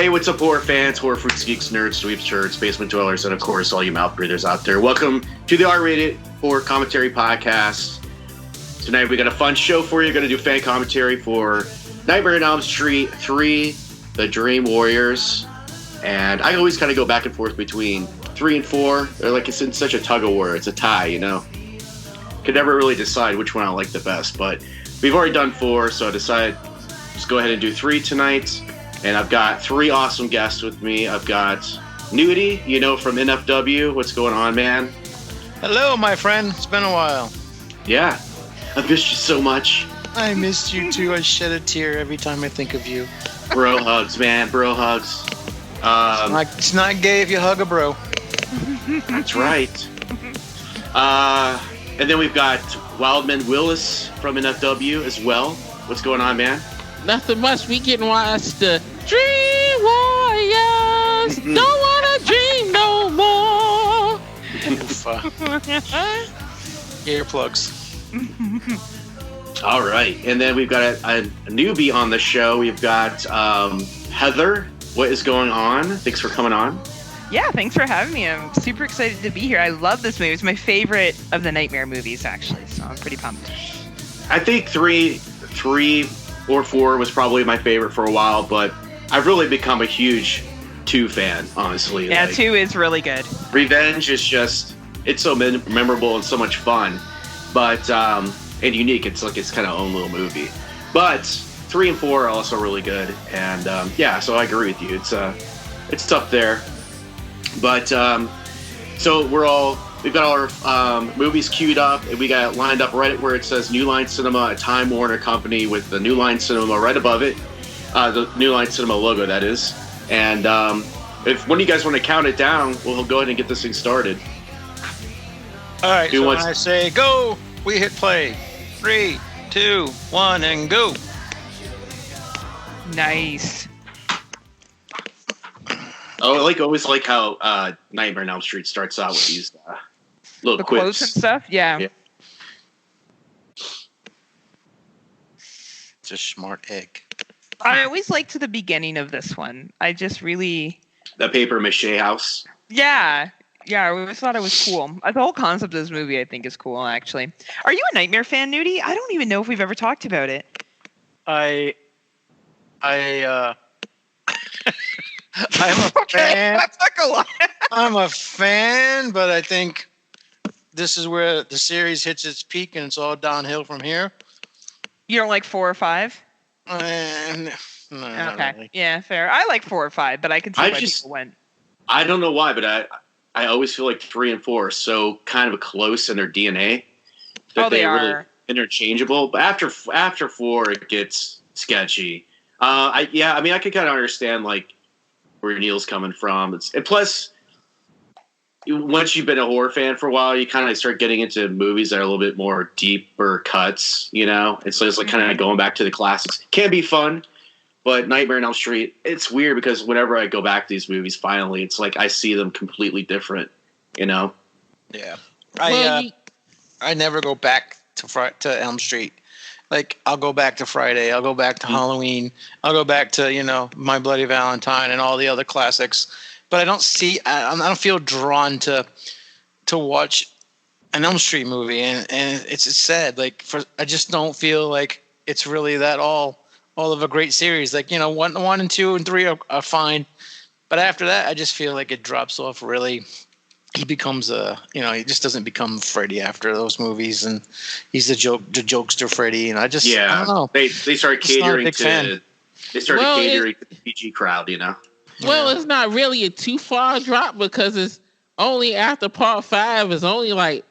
Hey, what's up, horror fans, horror freaks, geeks, nerds, dweebs, turds, basement dwellers, and of course, all you mouth breathers out there. Welcome to the R-Rated Horror Commentary Podcast. Tonight, we got a fun show for you. We're going to do fan commentary for Nightmare on Elm Street 3, The Dream Warriors. And I always kind of go back and forth between 3 and 4. They're like, it's in such a tug of war. It's a tie, you know? Could never really decide which one I like the best. But we've already done 4, so I decided just go ahead and do 3 tonight. And I've got 3 awesome guests with me. I've got Newty, you know, from NFW. What's going on, man? Hello, my friend. It's been a while. Yeah. I've missed you so much. I missed you too. I shed a tear every time I think of you. Bro hugs, man. Bro hugs. It's not gay if you hug a bro. That's right. And then we've got Wildman Willis from NFW as well. What's going on, man? Nothing much. We getting watched the Dream Warriors. Don't wanna dream no more. Earplugs. All right. And then we've got a newbie on the show. We've got Heather. What is going on? Thanks for coming on. Yeah, thanks for having me. I'm super excited to be here. I love this movie. It's my favorite of the Nightmare movies, actually. So I'm pretty pumped. I think 3 or 4 was probably my favorite for a while, but I've really become a huge 2 fan, honestly. Yeah, 2 is really good. Revenge is just, it's so memorable and so much fun, but and unique. It's like its kind of own little movie. But 3 and 4 are also really good, and yeah, so I agree with you. It's up there. But so we've got all our movies queued up, and we got lined up right where it says New Line Cinema, a Time Warner company, with the New Line Cinema right above it, the New Line Cinema logo, that is. And if one of you guys want to count it down, we'll go ahead and get this thing started. All right, so when I say go, we hit play. 3, 2, 1, and go. Nice. Oh, I always like how Nightmare on Elm Street starts out with these little quips. Quotes and stuff? Yeah. It's a smart egg. I always liked the beginning of this one. I just really... The paper mache house. Yeah. Yeah, I always thought it was cool. The whole concept of this movie, I think, is cool, actually. Are you a Nightmare fan, Newty? I don't even know if we've ever talked about it. I'm a fan. That's like a lot. I'm a fan, but I think this is where the series hits its peak, and it's all downhill from here. You don't like 4 or 5? No, okay. Not really. Yeah, fair. I like 4 or 5, but I can see why people went. I don't know why, but I always feel like 3 and 4 are so kind of close in their DNA that they are really interchangeable. But after 4, it gets sketchy. I could kind of understand like where Neil's coming from. And plus, once you've been a horror fan for a while, you kind of start getting into movies that are a little bit more deeper cuts, you know? And so it's like kind of going back to the classics. Can be fun, but Nightmare on Elm Street, it's weird because whenever I go back to these movies, finally, it's like I see them completely different, you know? Yeah. I never go back to Elm Street. Like, I'll go back to Friday, I'll go back to Halloween, I'll go back to, My Bloody Valentine and all the other classics. But I don't feel drawn to watch an Elm Street movie. And it's sad. Like, I just don't feel like it's really that all of a great series. Like, 1 and 2 and 3 are fine. But after that, I just feel like it drops off really. He becomes he just doesn't become Freddy after those movies, and he's the jokester Freddy. And I don't know. They started catering to the PG crowd, Well, it's not really a too far drop because it's only after part 5 is only like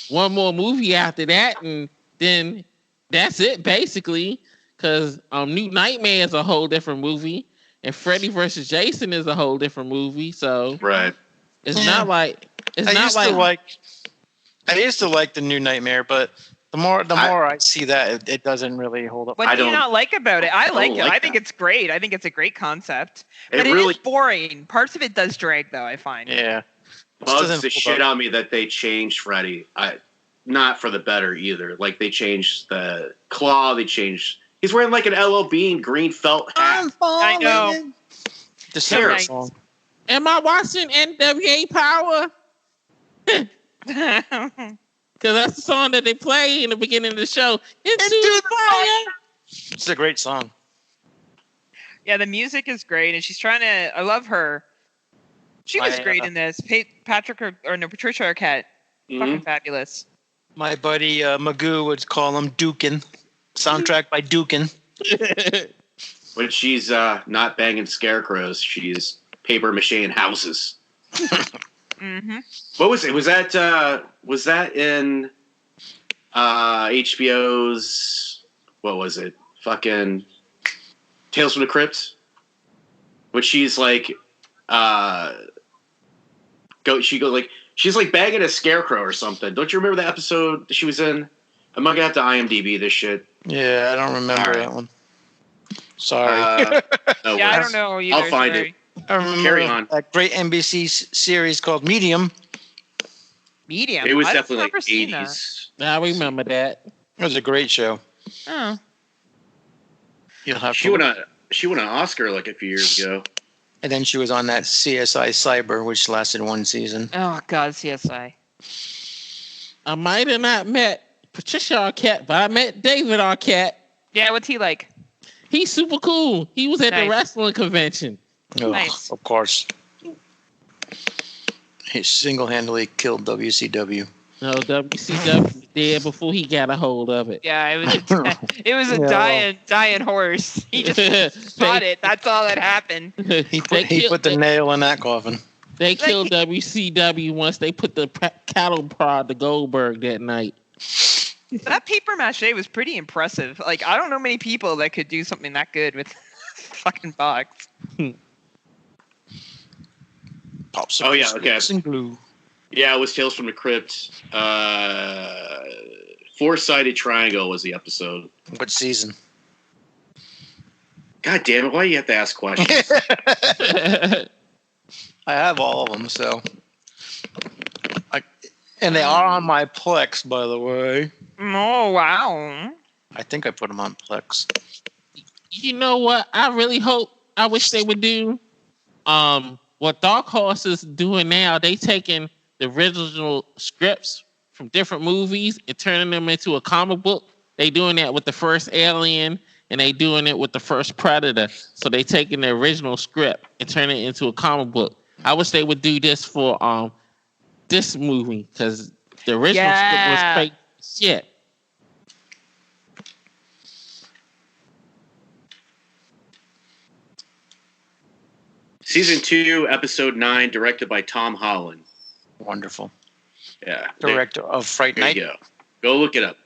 one more movie after that, and then that's it basically. Because New Nightmare is a whole different movie, and Freddy versus Jason is a whole different movie. So right, it's not like. I used to like the New Nightmare, but the more I see that, it doesn't really hold up. What do you not like about it? I like it. I think it's great. I think it's a great concept. But it is boring. Parts of it does drag, though, I find. Yeah. Bugs the shit on me that they changed Freddy. Not for the better either. Like, they changed the claw. They changed... He's wearing like an LL Bean green felt hat. I know. December Nice. song. Am I watching NWA Power? Because that's the song that they play in the beginning of the show. Into the fire. It's a great song. Yeah, the music is great, and she's trying to. I love her. She was great in this. Patricia Arquette, fucking fabulous. My buddy Magoo would call him Dukin. Soundtrack by Dukin. When she's not banging scarecrows, she's paper mache houses. Mm-hmm. What was it? Was that in HBO's? What was it? Fucking Tales from the Crypt. When she's like, she's like bagging a scarecrow or something. Don't you remember the episode that she was in? I'm gonna have to IMDb this shit. Yeah, I don't remember that one. Sorry. Yeah, I don't know either. I'll find it. I remember Carry on. that great NBC series called Medium. Medium. It was I've definitely never like seen 80s. I remember that. It was a great show. that. Oh. You'll have She won an Oscar like a few years ago. And then she was on that CSI Cyber, which lasted one season. Oh God, CSI. I might have not met Patricia Arquette, but I met David Arquette. Yeah, what's he like? He's super cool. He was at the Nice. wrestling convention. Oh, Nice. Of course. He single-handedly killed WCW. No, WCW was dead before he got a hold of it. Yeah, it was a dying horse. He just fought it. That's all that happened. He put the nail in that coffin. They killed WCW once they put the cattle prod to Goldberg that night. That paper mache was pretty impressive. Like, I don't know many people that could do something that good with fucking box. Pops. Oh, yeah, okay. And glue. Yeah, it was Tales from the Crypt. Four-sided triangle was the episode. What season? God damn it! Why do you have to ask questions? I have all of them, so. And they are on my Plex, by the way. Oh, wow. I think I put them on Plex. You know what? I wish they would do what Dark Horse is doing now. They taking the original scripts from different movies and turning them into a comic book. They doing that with the first Alien and they doing it with the first Predator. So they taking the original script and turning it into a comic book. I wish they would do this for this movie because the original script was fake shit. Season 2, Episode 9, directed by Tom Holland. Wonderful. Yeah. Director of Fright There Night. you go. Go look it up.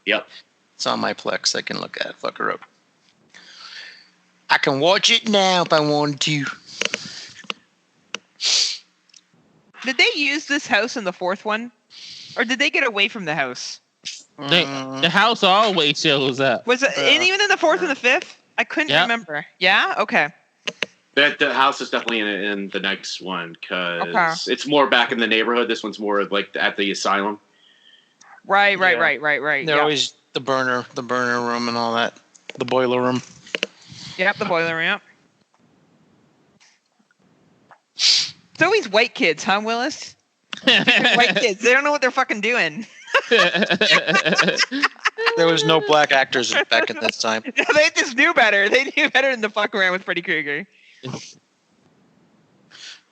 Yep. It's on my Plex. I can look at it. Fuck her up. I can watch it now if I wanted to. Did they use this house in the fourth one? Or did they get away from the house? The house always shows up. Was it and even in the fourth and the fifth? I couldn't remember. Yeah? Okay. The house is definitely in the next one because it's more back in the neighborhood. This one's more like at the asylum. Right. They're always the burner room and all that. The boiler room. Yep, the boiler room. Yep. It's always white kids, huh, Willis? White kids. They don't know what they're fucking doing. There was no black actors back at this time. They just knew better. They knew better than to fuck around with Freddy Krueger.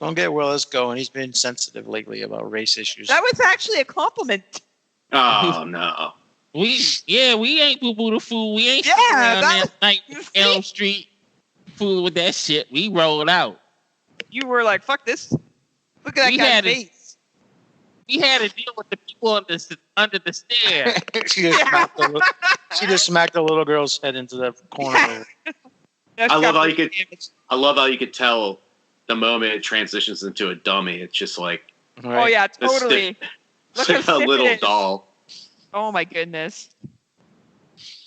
Don't get Willis going. He's been sensitive lately about race issues. That was actually a compliment. Oh no. We ain't boo-boo the fool. We ain't Yeah, around that night Elm Street fool with that shit. We rolled out. You were like, fuck this. Look at that guy's face. We had to deal with the people under the stairs. She just smacked the little girl's head into the corner. I love how you could tell the moment it transitions into a dummy. It's just like Oh yeah, totally. It's like a little doll. Oh my goodness.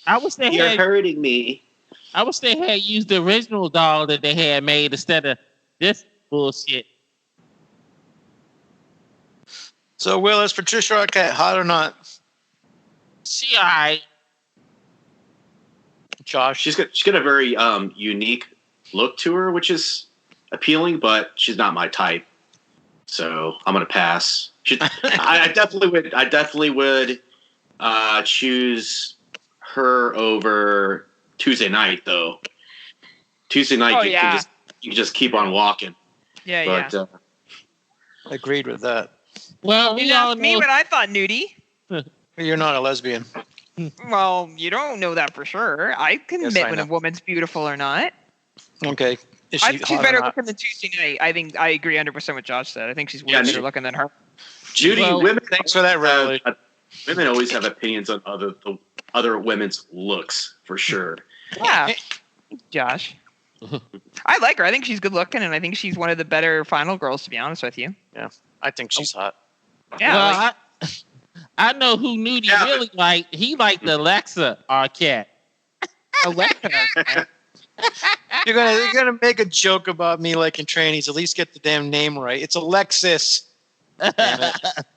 I wish they You're had hurting me. I wish they had used the original doll that they had made instead of this bullshit. So Willis, Patricia Arquette, hot or not? She alright. Josh, She's got a very unique look to her, which is appealing, but she's not my type. So I'm gonna pass. I definitely would choose her over Tuesday night, though. Tuesday night, you can just keep on walking. Yeah, but, Agreed with that. Well, you asked me what I thought, Newty. You're not a lesbian. Well, you don't know that for sure. I can admit when a woman's beautiful or not. Okay. She's better looking than Tuesday night. I think I agree 100% with Josh said. I think she's better looking than her. Judy, women. Thanks for that, Riley. Women always have opinions on other women's looks, for sure. Yeah, Josh. I like her. I think she's good looking, and I think she's one of the better final girls, to be honest with you. Yeah, I think she's hot. Yeah. Well, I know who Newty really liked. He liked Alexa Arquette. Alexa. You're gonna make a joke about me liking trannies. At least get the damn name right. It's Alexis.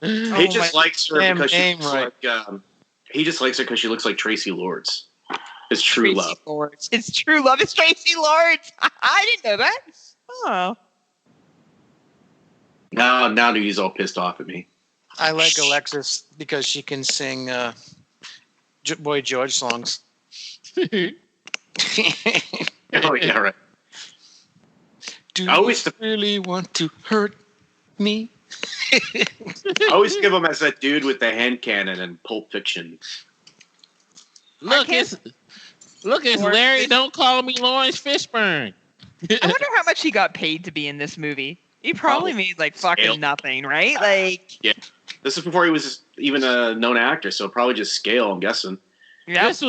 He just likes her because she looks like. He just likes her because she looks like Tracy Lords. It's true love. Lords. It's true love. It's Tracy Lords. I didn't know that. Oh. Now Newty's all pissed off at me. I like Alexis because she can sing Boy George songs. Oh yeah, right. Do you really want to hurt me? I always give him as that dude with the hand cannon in Pulp Fiction. Look, it's Larry. Don't call me Lawrence Fishburne. I wonder how much he got paid to be in this movie. He probably made like fucking nothing, right? Like, yeah. This is before he was even a known actor, so probably just scale. I'm guessing. Yeah. This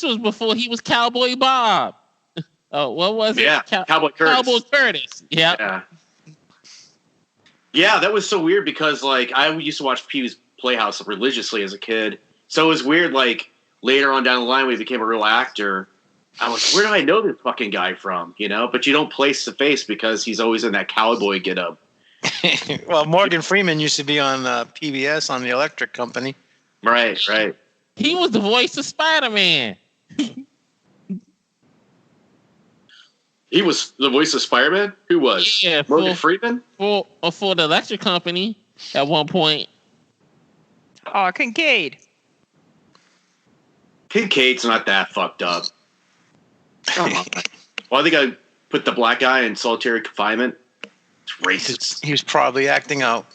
was before he was Cowboy Bob. Oh, what was it? Yeah, Cowboy Curtis. Cowboy Curtis. Yeah. Yeah, that was so weird because like I used to watch Pee-wee's Playhouse religiously as a kid, so it was weird. Like later on down the line, when he became a real actor, I was, where do I know this fucking guy from? You know, but you don't place the face because he's always in that cowboy getup. Well, Morgan Freeman used to be on PBS on the Electric Company. Right. He was the voice of Spider-Man. He was the voice of Spider-Man? Who was? Yeah, Morgan Freeman? For the Electric Company at one point. Oh, Kincaid. Kincaid's not that fucked up. Come on. Well, I think I put the black guy in solitary confinement. It's racist. He was probably acting out.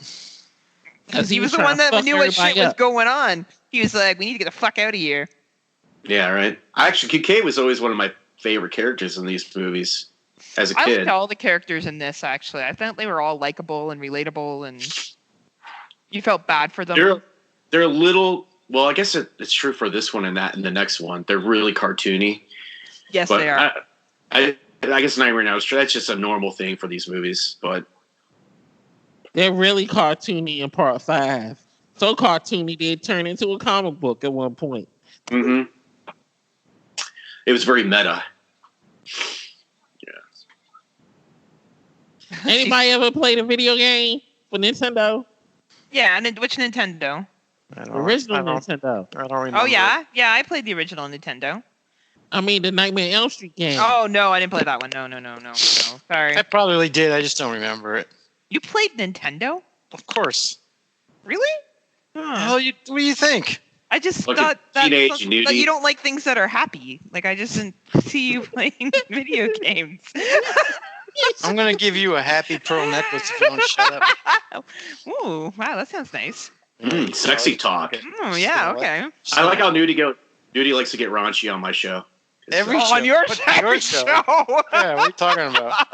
Because he was the one that knew what shit was going on. He was like, we need to get the fuck out of here. Yeah, right. Actually, Kincaid was always one of my favorite characters in these movies as a kid. I liked all the characters in this, actually. I thought they were all likable and relatable, and you felt bad for them. They're a little... Well, I guess it's true for this one and that and the next one. They're really cartoony. Yes, they are. I guess Nightmare on Elm Street, that's just a normal thing for these movies, but... They're really cartoony in part 5. So cartoony, they turned into a comic book at one point. Mm-hmm. It was very meta. Yeah. Anybody ever played a video game for Nintendo? Yeah, and which Nintendo? Original Nintendo. I don't remember. Oh, yeah? Yeah, I played the original Nintendo. I mean, the Nightmare on Elm Street game. Oh, no, I didn't play that one. No. Sorry. I probably did. I just don't remember it. You played Nintendo? Of course. Really? What do you think? I just Look thought at that Newty. you don't like things that are happy. Like, I just didn't see you playing video games. I'm going to give you a happy pearl necklace if you don't shut up. Ooh, wow, that sounds nice. Sexy talk. Oh, yeah, okay. I like how Newty likes to get raunchy on my show. Every show. On your show. Yeah, what are you talking about?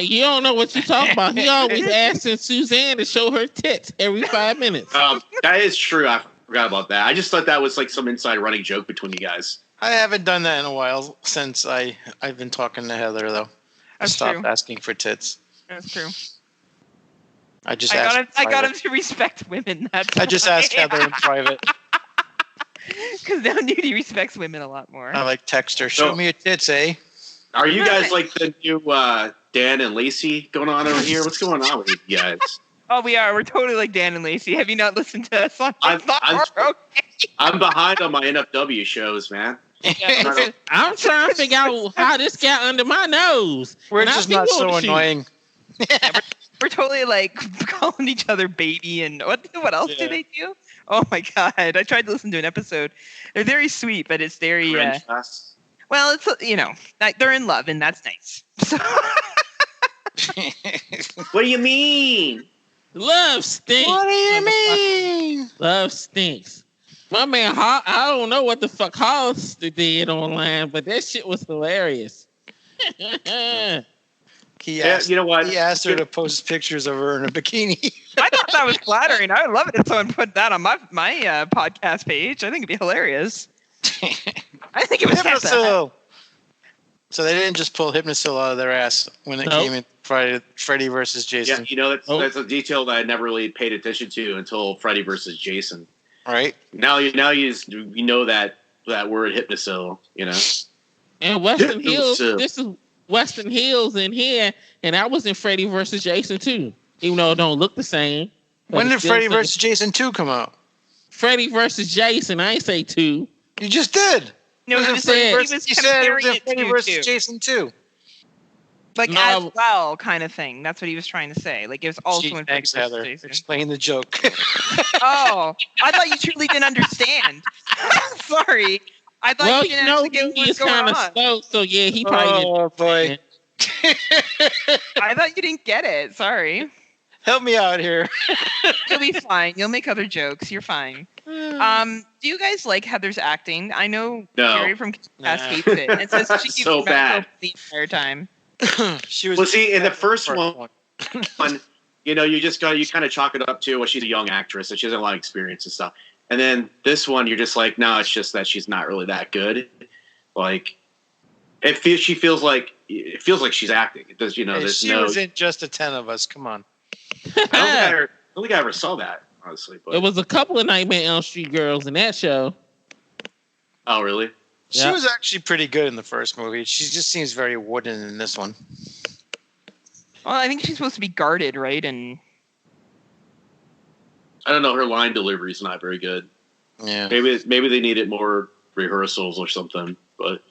You don't know what you're talking about. He always asking Suzanne to show her tits every 5 minutes. That is true. I forgot about that. I just thought that was like some inside running joke between you guys. I haven't done that in a while since I've been talking to Heather, though. I stopped asking for tits. That's true. I got him to respect women. I just asked Heather in private. Because now Newty respects women a lot more. I like text her. Show me your tits, eh? Are you guys like the new Dan and Lacey going on over here? What's going on with you guys? Oh, we are. We're totally like Dan and Lacey. Have you not listened to us on I'm behind on my NFW shows, man. I'm trying to figure out how this got under my nose. We're just not so annoying. Yeah, we're totally like calling each other baby and what else do they do? Oh my god! I tried to listen to an episode. They're very sweet, but it's very well, it's they're in love and that's nice. So what do you mean? Love stinks. What do you mean? Love stinks. My man, I don't know what the fuck Hollister did online, but that shit was hilarious. He asked, you know what? He asked her to post pictures of her in a bikini. I thought that was flattering. I would love it if someone put that on my podcast page. I think it'd be hilarious. I think it was Hypnosil. So they didn't just pull Hypnosil out of their ass when it came in Freddy versus Jason. Yeah, that's a detail that I never really paid attention to until Freddy versus Jason. Right. Now you know that word Hypnosil, And Western Hills, this is Western Hills in here, and that was in Freddy versus Jason too. Even though it don't look the same. When did Freddy versus Jason 2 come out? Freddy versus Jason, I ain't say 2. You just did. No, he said Freddy versus Jason 2. Like as well, kind of thing. That's what he was trying to say. Like it was also in Freddy versus Heather. Jason. Explain the joke. Oh, I thought you truly didn't understand. Sorry. I thought you didn't actually get what was going on. Slow, so yeah, he probably didn't. Oh boy. I thought you didn't get it. Sorry. Help me out here. You'll be fine. You'll make other jokes. You're fine. Do you guys like Heather's acting? I know Gary from Cast hates it and says she keeps so bad the entire time. She was. Well, see, in the first one, you kind of chalk it up to, well, she's a young actress and she has a lot of experience and stuff. And then this one, you're just like, no, it's just that she's not really that good. Like, it feels like she's acting. It does, she was in Just the 10 of Us. Come on. I don't think I ever saw that, honestly. But. It was a couple of Nightmare on Elm Street girls in that show. Oh, really? She was actually pretty good in the first movie. She just seems very wooden in this one. Well, I think she's supposed to be guarded, right? And I don't know. Her line delivery is not very good. Yeah. Maybe they needed more rehearsals or something. But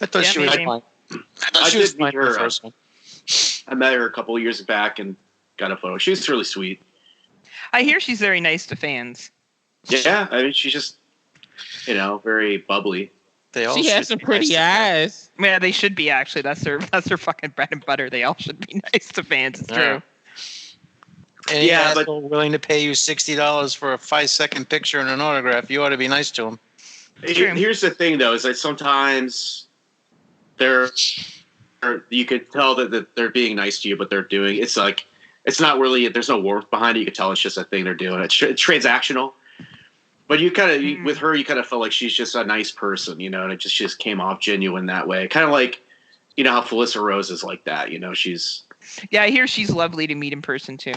I thought she was fine. I did meet her. First one. I met her a couple of years back and got a photo. She's really sweet. I hear she's very nice to fans. Yeah, I mean, she's just, very bubbly. She has some pretty eyes. Yeah, they should be actually. That's their fucking bread and butter. They all should be nice to fans. It's true. And but willing to pay you $60 for a 5-second picture and an autograph, you ought to be nice to them. Here's the thing, though, is that sometimes you could tell that they're being nice to you, but it's like it's not really. There's no warmth behind it. You can tell it's just a thing they're doing. It's transactional. But you kind of with her, you kind of felt like she's just a nice person, and it just came off genuine that way. Kind of like, how Felissa Rose is like that. She's. Yeah, I hear she's lovely to meet in person too.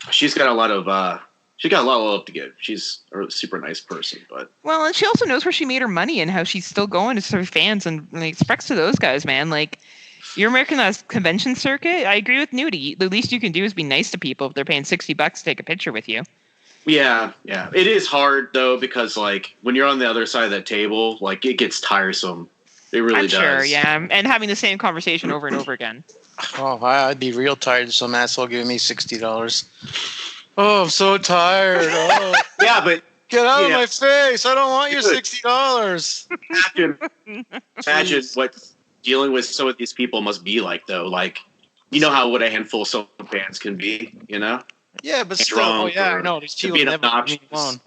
She's got a lot of love to give. She's a super nice person, but and she also knows where she made her money and how she's still going to serve fans and respects to those guys, man. Like your American convention circuit, I agree with Newty. The least you can do is be nice to people if they're paying $60 to take a picture with you. Yeah. It is hard though because like when you're on the other side of that table, like it gets tiresome. It really does. Sure, yeah, and having the same conversation over and over again. Oh, I'd be real tired. Some asshole giving me $60. Oh, I'm so tired. Oh. Yeah, but get out of my face! I don't want your $60. Imagine what dealing with some of these people must be like, though. Like, how what a handful some fans can be. Yeah, but still, I know these people never leave me alone.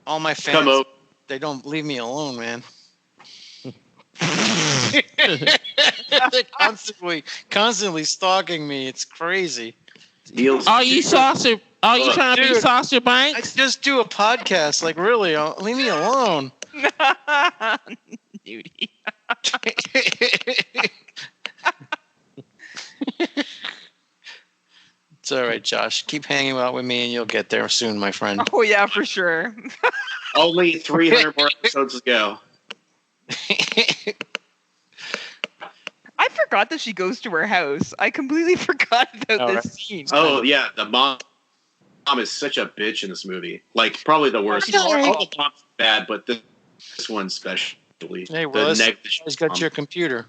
All my fans, they don't leave me alone, man. They're constantly stalking me. It's crazy. Are you saucer? Are you trying to be Saucer Banks? I just do a podcast. Like, really, leave me alone. Newty. It's all right, Josh. Keep hanging out with me, and you'll get there soon, my friend. Oh yeah, for sure. Only 300 more episodes to go. I forgot that she goes to her house. I completely forgot about this scene. Oh yeah, the mom is such a bitch in this movie. Like, probably the worst. All the moms are bad, but this one especially. Hey, Willis, he's got your computer.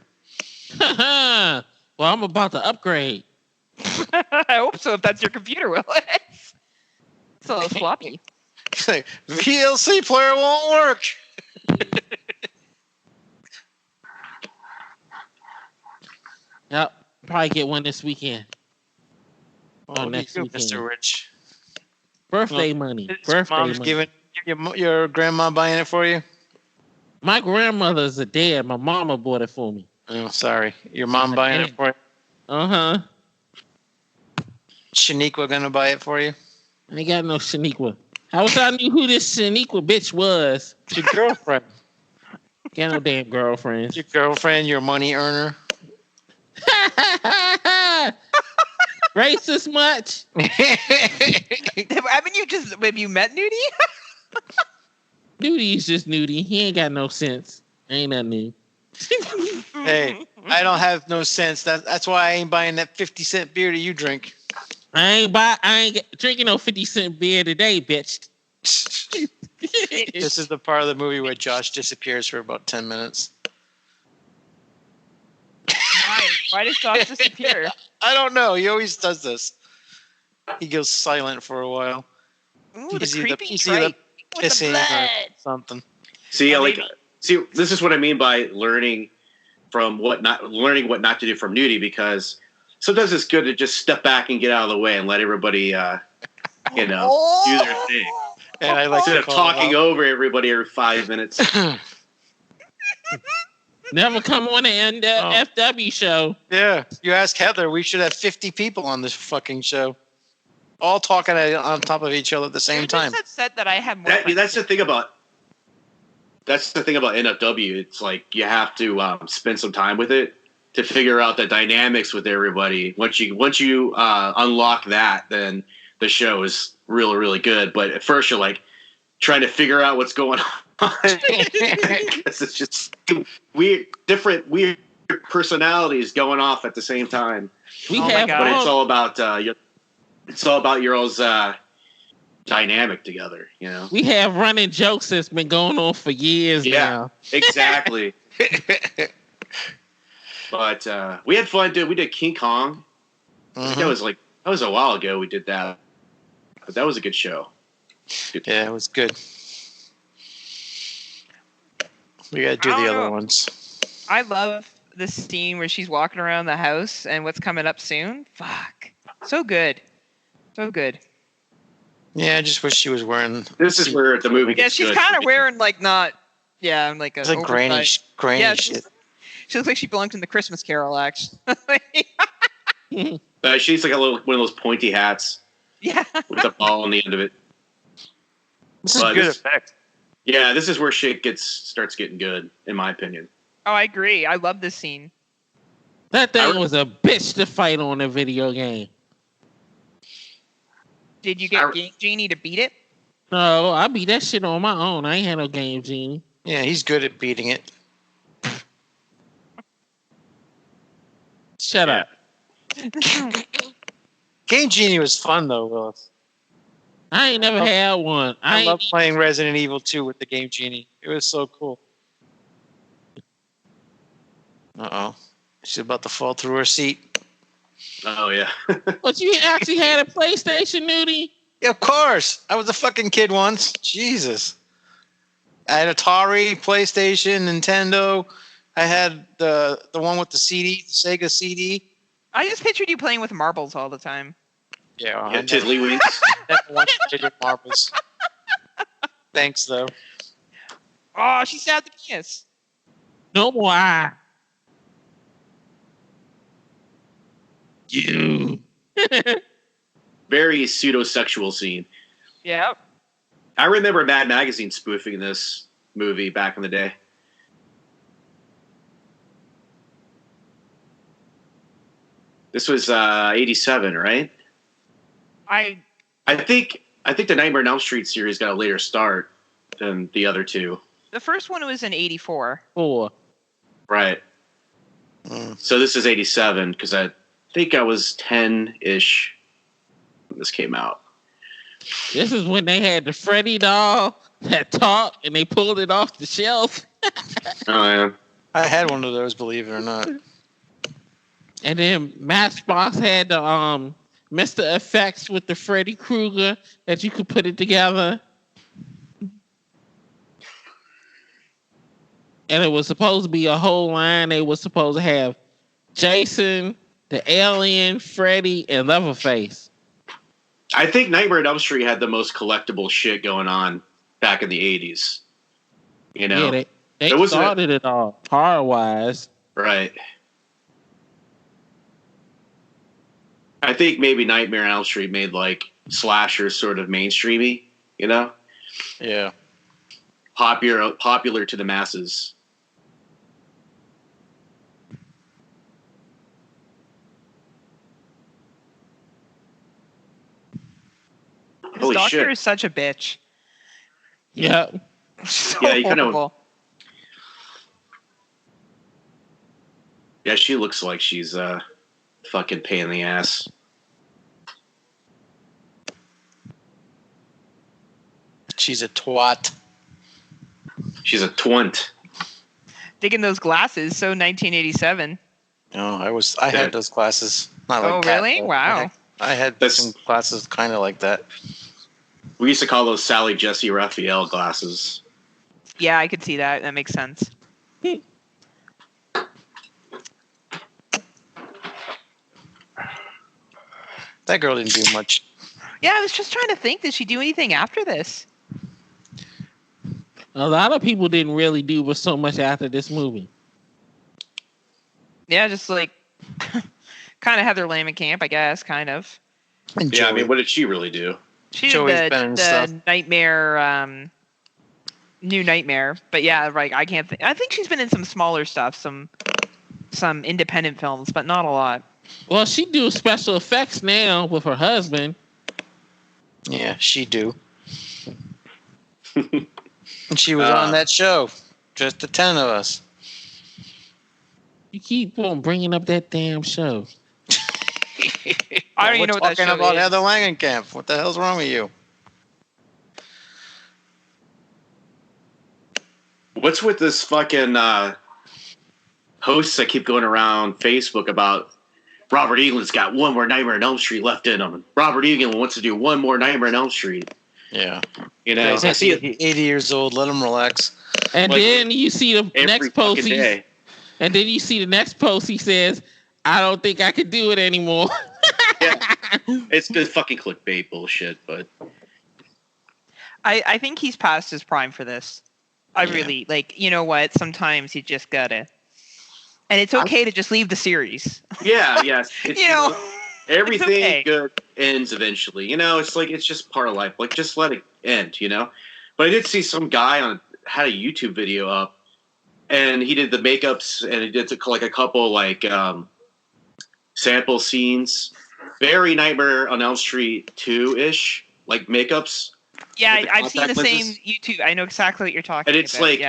Well, I'm about to upgrade. I hope so, if that's your computer, Willis. It's a little floppy. VLC player won't work. Yep, probably get one this weekend. Next weekend, Mr. Rich. Birthday money. Birthday mom's money. giving your grandma buying it for you? My grandmother's a dead. My mama bought it for me. Oh, sorry. Your mom buying it for you? Uh-huh. Shaniqua gonna buy it for you? I ain't got no Shaniqua. I wish I knew who this Shaniqua bitch was. It's your girlfriend. Got no damn girlfriend. Your girlfriend, your money earner. Racist much? Have you met Newty? Newty's just Newty. He ain't got no sense. Ain't nothing new. Hey, I don't have no sense. That's why I ain't buying that 50-cent beer that you drink. I ain't drinking no 50-cent beer today, bitch. This is the part of the movie where Josh disappears for about 10 minutes. Why does Josh disappear? I don't know. He always does this. He goes silent for a while. Ooh, he's the creepy either pissing or something. See, this is what I mean by learning what not to do from Newty, because sometimes it's good to just step back and get out of the way and let everybody, do their thing. And I like instead of talking over everybody every 5 minutes. Never come on the FW show. Yeah, you ask Heather. We should have 50 people on this fucking show, all talking on top of each other at the same time. Just upset that I have more. That's the thing about NFW. It's like you have to spend some time with it to figure out the dynamics with everybody. Once you unlock that, then the show is really, really good. But at first, you're like trying to figure out what's going on. It's just weird personalities going off at the same time. But it's all about your all's dynamic together. You know, we have running jokes that's been going on for years now. Exactly. But we had fun, dude. We did King Kong. Mm-hmm. That was a while ago. We did that, but that was a good show. Yeah, it was good. We gotta do the other ones. I love the scene where she's walking around the house and what's coming up soon. Fuck, so good, so good. Yeah, I just wish she was wearing. This is where the movie gets she's kind of wearing like not. Yeah, like a. It's like grainy shit. She looks like she belongs in the Christmas Carol, actually. She's like one of those pointy hats. Yeah. With a ball on the end of it. This is good effect. Yeah, this is where shit starts getting good, in my opinion. Oh, I agree. I love this scene. That thing was a bitch to fight on a video game. Did you get Game Genie to beat it? No, I beat that shit on my own. I ain't had no Game Genie. Yeah, he's good at beating it. Shut up. Game Genie was fun, though, Willis. I ain't never had one. I love playing Resident Evil 2 with the Game Genie. It was so cool. Uh-oh. She's about to fall through her seat. Oh, yeah. But you actually had a PlayStation, Newty? Yeah, of course. I was a fucking kid once. Jesus. I had Atari, PlayStation, Nintendo. I had the one with the CD, the Sega CD. I just pictured you playing with marbles all the time. Yeah, Tiddlywinks. Never once played with marbles. Thanks, though. Oh, she stabbed the penis. No more eye. You. Very pseudo-sexual scene. Yeah. I remember Mad Magazine spoofing this movie back in the day. This was 87, right? I think the Nightmare on Elm Street series got a later start than the other two. The first one was in 84. Right. So this is 87 because I think I was 10-ish when this came out. This is when they had the Freddy doll that talked and they pulled it off the shelf. Oh yeah. I had one of those, believe it or not. And then Matchbox had the Mr. Effects with the Freddy Krueger that you could put it together. And it was supposed to be a whole line. They were supposed to have Jason, the Alien, Freddy, and Leatherface. I think Nightmare on Elm Street had the most collectible shit going on back in the 80s. You know? Yeah, they started it all horror-wise. Right. I think maybe Nightmare on Elm Street made like slasher sort of mainstreamy, you know? Yeah. Popular to the masses. His doctor is such a bitch. Yeah. So yeah, you horrible. Yeah, she looks like she's a fucking pain in the ass. She's a twat. She's a twint. Digging those glasses, so 1987. No, I had those glasses. Not like that, really? Wow. I had some glasses kind of like that. We used to call those Sally Jesse Raphael glasses. Yeah, I could see that. That makes sense. That girl didn't do much. Yeah, I was just trying to think. Did she do anything after this? A lot of people didn't really do so much after this movie. Yeah, just like kind of Heather Langenkamp, I guess, kind of. And yeah, I mean, what did she really do? She did the Nightmare, New Nightmare. But yeah, right. I can't think. I think she's been in some smaller stuff, some independent films, but not a lot. Well, she do special effects now with her husband. Yeah, she do. And she was on that show. Just the 10 of us. You keep on bringing up that damn show. I don't even know what that show talking about is. Heather Langenkamp. What the hell's wrong with you? What's with this fucking hosts that keep going around Facebook about Robert Englund's got one more Nightmare on Elm Street left in him. Robert Englund wants to do one more Nightmare on Elm Street. Yeah. You know, I see it. 80 years old. Let him relax. And then you see the next post. And then you see the next post. He says, "I don't think I could do it anymore." Yeah, it's good fucking clickbait bullshit. But I think he's past his prime for this. I really like. You know what? Sometimes you just gotta. And it's okay to just leave the series. Yeah, yes. You know, everything good ends eventually. You know, it's like it's just part of life. Like, just let it end. You know. But I did see some guy had a YouTube video up, and he did the makeups, and he did like a couple like sample scenes, very Nightmare on Elm Street 2-ish, like makeups. Yeah, I've seen the same YouTube. I know exactly what you're talking about. And it's like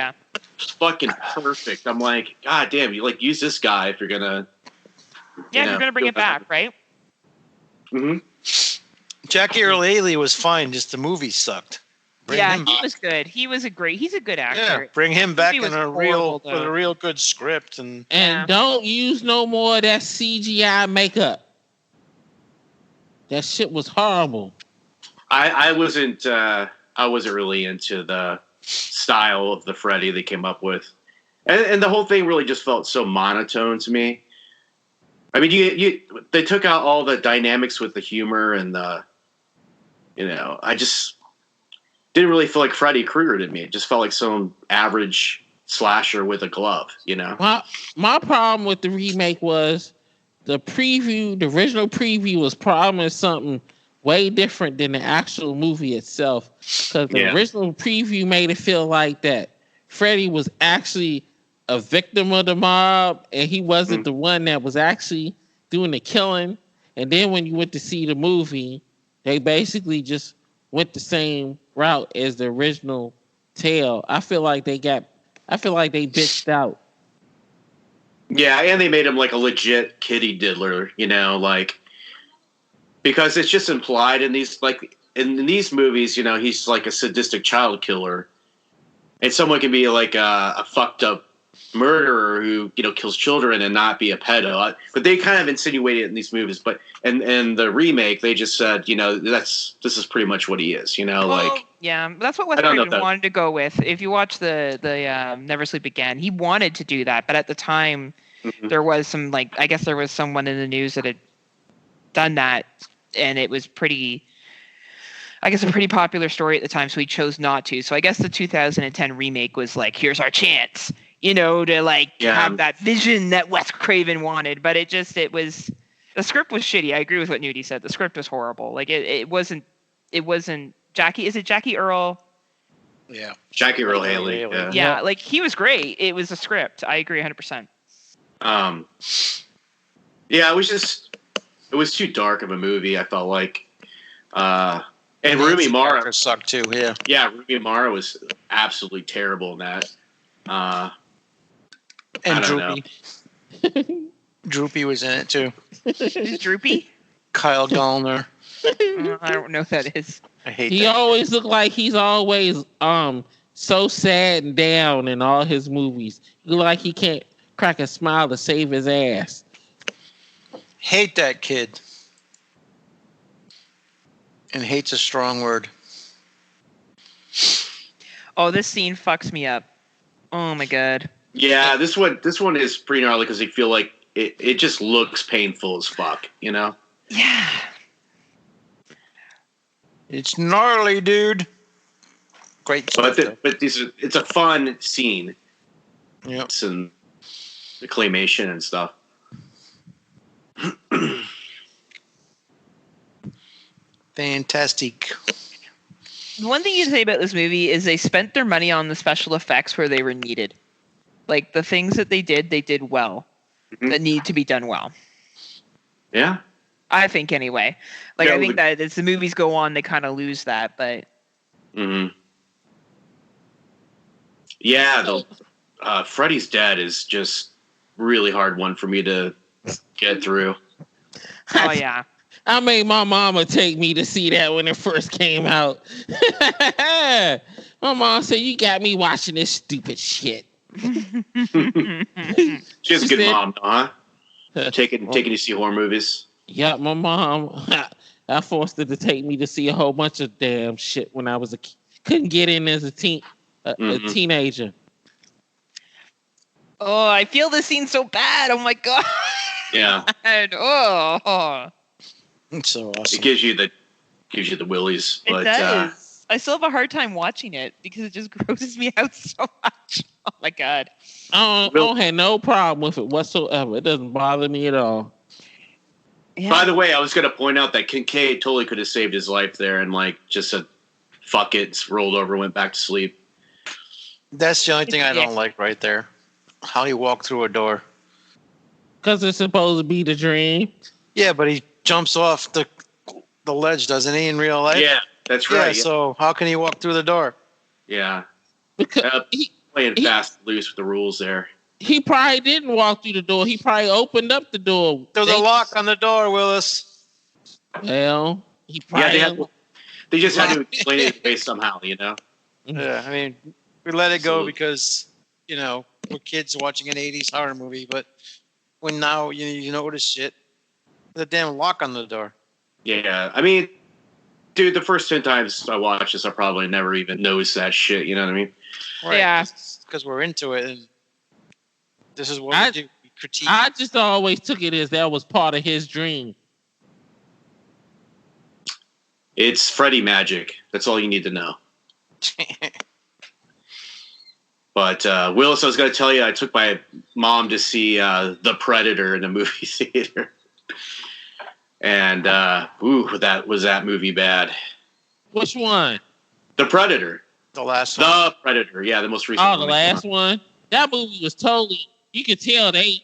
fucking perfect. I'm like, God damn, you like use this guy if you're gonna. Yeah, you're gonna bring it back, right? Mm-hmm. Jackie Earle Haley was fine. Just the movie sucked. He was good. He's a good actor. Yeah, bring him back with a real good script and don't use no more of that CGI makeup. That shit was horrible. I wasn't really into the style of the Freddy they came up with, and the whole thing really just felt so monotone to me. I mean, they took out all the dynamics with the humor and the, I just didn't really feel like Freddy Krueger to me. It just felt like some average slasher with a glove, My problem with the remake was the original preview was promising something way different than the actual movie itself. Because the original preview made it feel like that Freddy was actually a victim of the mob and he wasn't the one that was actually doing the killing. And then when you went to see the movie, they basically just went the same route as the original tale. I feel like they bitched out. Yeah, and they made him like a legit kitty diddler, like, because it's just implied in these, like, in these movies, he's like a sadistic child killer, and someone can be like a fucked up murderer who kills children and not be a pedo. But they kind of insinuate it in these movies. But and the remake, they just said, this is pretty much what he is. Yeah, that's what Wes Craven wanted to go with. If you watch the Never Sleep Again, he wanted to do that, but at the time there was some I guess there was someone in the news that had done that, and it was a pretty popular story at the time, so he chose not to. So I guess the 2010 remake was here's our chance, to have that vision that Wes Craven wanted. But the script was shitty. I agree with what Newty said. The script was horrible. It wasn't Jackie. Is it Jackie Earl? Yeah, Jackie Earl Haley. Yeah, he was great. It was the script. I agree 100%. Yeah, it was too dark of a movie. I felt like, and Rooney Mara sucked too. Yeah. Yeah, Rooney Mara was absolutely terrible in that. And Droopy. Droopy was in it too. Who's Droopy? Kyle Gallner. I don't know who that is. I hate he that. Always look like he's always so sad and down in all his movies. He look like he can't crack a smile to save his ass. Hate that kid. And hate's a strong word. Oh, this scene fucks me up. Oh my god. Yeah, this one is pretty gnarly because I feel like it just looks painful as fuck, Yeah. It's gnarly, dude. Great. But it's a fun scene. Yep. It's in the claymation and stuff. Fantastic. One thing you say about this movie is they spent their money on the special effects where they were needed. The things that they did well. That need to be done well. Yeah. I think anyway. I think that as the movies go on, they kind of lose that, but. Yeah, Freddy's Dead is just really hard one for me to get through. Oh yeah. I made my mama take me to see that when it first came out. My mom said, "You got me watching this stupid shit." She's a good mom, huh? Taking you to see horror movies. Yeah, my mom. I forced her to take me to see a whole bunch of damn shit when I was couldn't get in as a teenager. Oh, I feel this scene so bad. Oh my god. Yeah. Oh. It's so awesome. It gives you the willies, but it does. I still have a hard time watching it because it just grosses me out so much. Oh my god. I don't have no problem with it whatsoever. It doesn't bother me at all. Yeah. By the way, I was going to point out that Kincaid totally could have saved his life there and just said, fuck it, rolled over, went back to sleep. That's the only thing I don't like right there. How he walked through a door. Because it's supposed to be the dream. Yeah, but he jumps off the ledge, doesn't he, in real life? Yeah, that's right. Yeah, so how can he walk through the door? Yeah. Because playing fast and loose with the rules there. He probably didn't walk through the door. He probably opened up the door. There's a lock on the door, Willis. Well, he probably... they just had to explain it away somehow, Yeah, I mean, we let it go because, we're kids watching an 80s horror movie, but when now you notice shit, there's a damn lock on the door. Yeah, I mean, dude, the first 10 times I watched this, I probably never even noticed that shit, you know what I mean? Right, yeah. Because we're into it, and this is what we do. We critique. I just always took it as that was part of his dream. It's Freddy magic. That's all you need to know. But Willis, I was going to tell you, I took my mom to see The Predator in the movie theater. And, that movie bad. Which one? The Predator. The last one. The Predator. Yeah, the most recent one. Oh, the last one? That movie was totally... You could tell they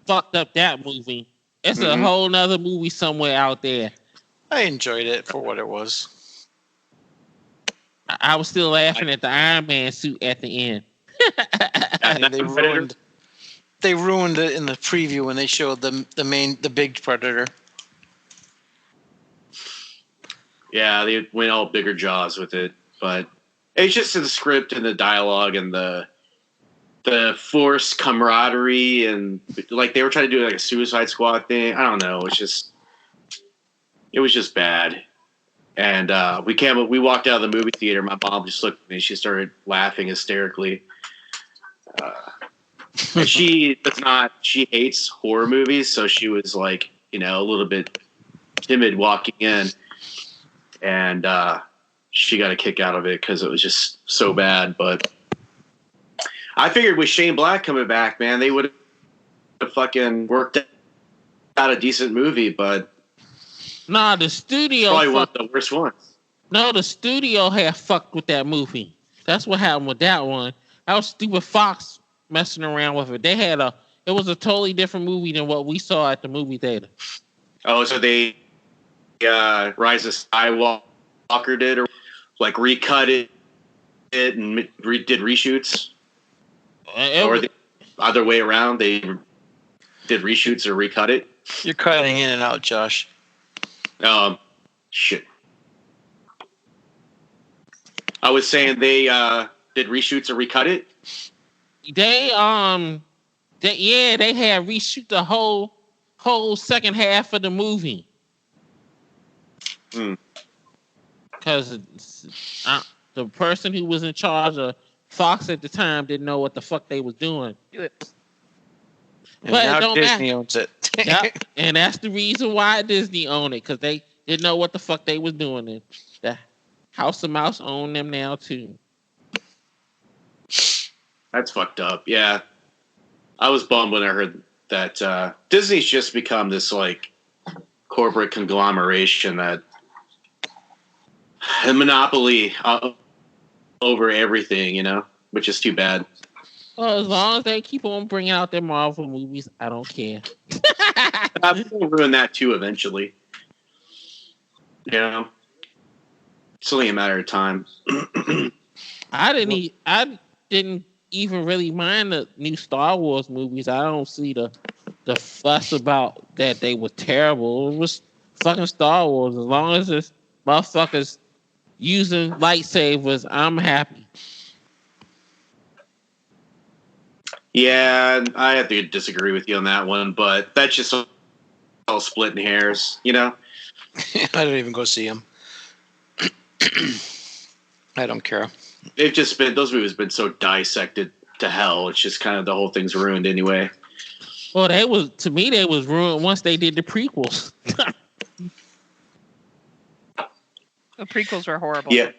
fucked up that movie. It's a whole nother movie somewhere out there. I enjoyed it for what it was. I was still laughing at the Iron Man suit at the end. They ruined it in the preview when they showed the big Predator. Yeah, they went all bigger jaws with it, but it's just the script and the dialogue and the forced camaraderie and like they were trying to do like a Suicide Squad thing. I don't know. It was just bad. And we walked out of the movie theater. My mom just looked at me. She started laughing hysterically. And she hates horror movies, so she was like, a little bit timid walking in, and she got a kick out of it because it was just so bad. But I figured with Shane Black coming back, man, they would have fucking worked out a decent movie, but nah, the studio probably one of the worst ones. No, the studio had fucked with that movie. That's what happened with that one. That was stupid Fox messing around with it. It was a totally different movie than what we saw at the movie theater. Oh, so they Rise of Skywalker did, or like recut it and did reshoots, or the other way around? They did reshoots or recut it. You're cutting in and out, Josh. Shit. I was saying they did reshoots or recut it. They had reshoot the whole second half of the movie. Because the person who was in charge of Fox at the time didn't know what the fuck they was doing. And but now Disney owns it. Yep. And that's the reason why Disney owned it, because they didn't know what the fuck they was doing. And the House of Mouse own them now too. That's fucked up. Yeah. I was bummed when I heard that Disney's just become this like corporate conglomeration that a monopoly over everything, which is too bad. Well, as long as they keep on bringing out their Marvel movies, I don't care. They'll ruin that too eventually. It's only a matter of time. I didn't even really mind the new Star Wars movies. I don't see the fuss about that they were terrible. It was fucking Star Wars. As long as it's motherfuckers using lightsabers, I'm happy. Yeah, I have to disagree with you on that one, but that's just all splitting hairs, I don't even go see them. I don't care. Those movies have been so dissected to hell. It's just kind of the whole thing's ruined anyway. Well, they was ruined once they did the prequels. The prequels were horrible. Yeah,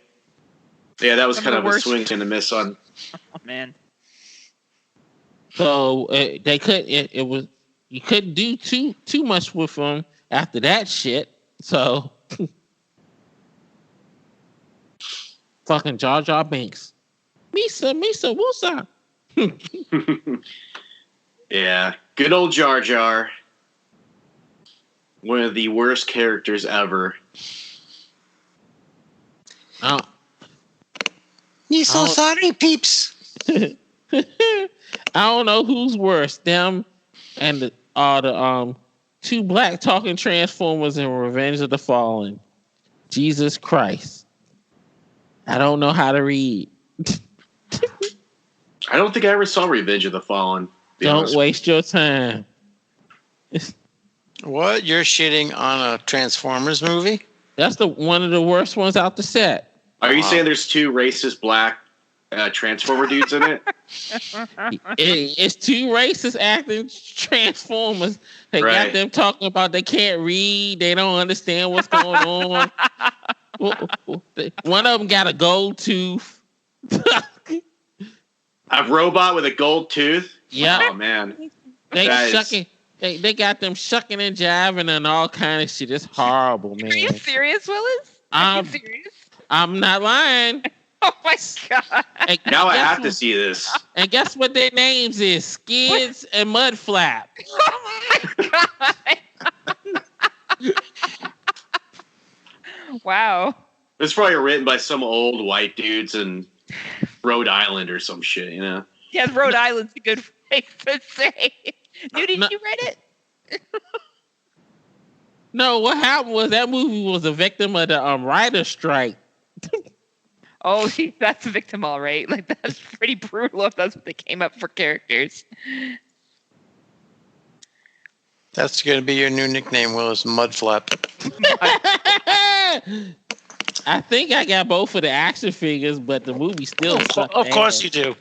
that was kind of a swing and a miss on. Oh man. So they could. You couldn't do too much with them after that shit. So. Fucking Jar Jar Binks. Misa, Wusa. Yeah. Good old Jar Jar. One of the worst characters ever. Oh. You so sorry, peeps. I don't know who's worse, them and the two black talking Transformers in Revenge of the Fallen. Jesus Christ. I don't know how to read. I don't think I ever saw Revenge of the Fallen. Don't waste your time. What? You're shitting on a Transformers movie? That's one of the worst ones out the set. Are you saying there's two racist black Transformer dudes in it? It's two racist acting Transformers. They got them talking about they can't read. They don't understand what's going on. One of them got a gold tooth. A robot with a gold tooth? Yeah. Oh, man. They got them shucking and jiving and all kind of shit. It's horrible, man. Are you serious, Willis? Are you serious? I'm not lying. Oh, my God. Now I have to see this. And guess what their names is? Skids and Mudflap. Oh, my God. Wow. It's probably written by some old white dudes in Rhode Island or some shit, Yeah, Rhode Island's a good place to say. Newty, did you read it? No, what happened was that movie was a victim of the writer's strike. Oh, that's a victim, all right. Like, that's pretty brutal if that's what they came up for characters. That's going to be your new nickname, Willis, Mudflap. I think I got both of the action figures, but the movie still sucked. Of course you do.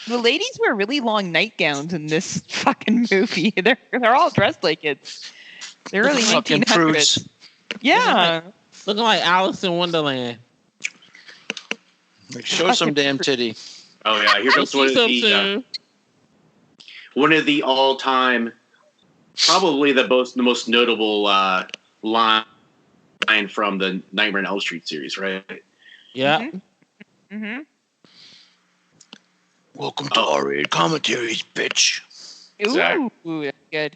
The ladies wear really long nightgowns in this fucking movie. They're all dressed like it's. They're really fucking 1900s. prudes. Yeah. Looking like Alice in Wonderland. Show some damn titty. Oh yeah, here comes one of the all-time, probably the most notable line from the Nightmare on Elm Street series, right? Yeah. Mm-hmm. Mm-hmm. Welcome to R-rated commentaries, bitch. Ooh, that's good.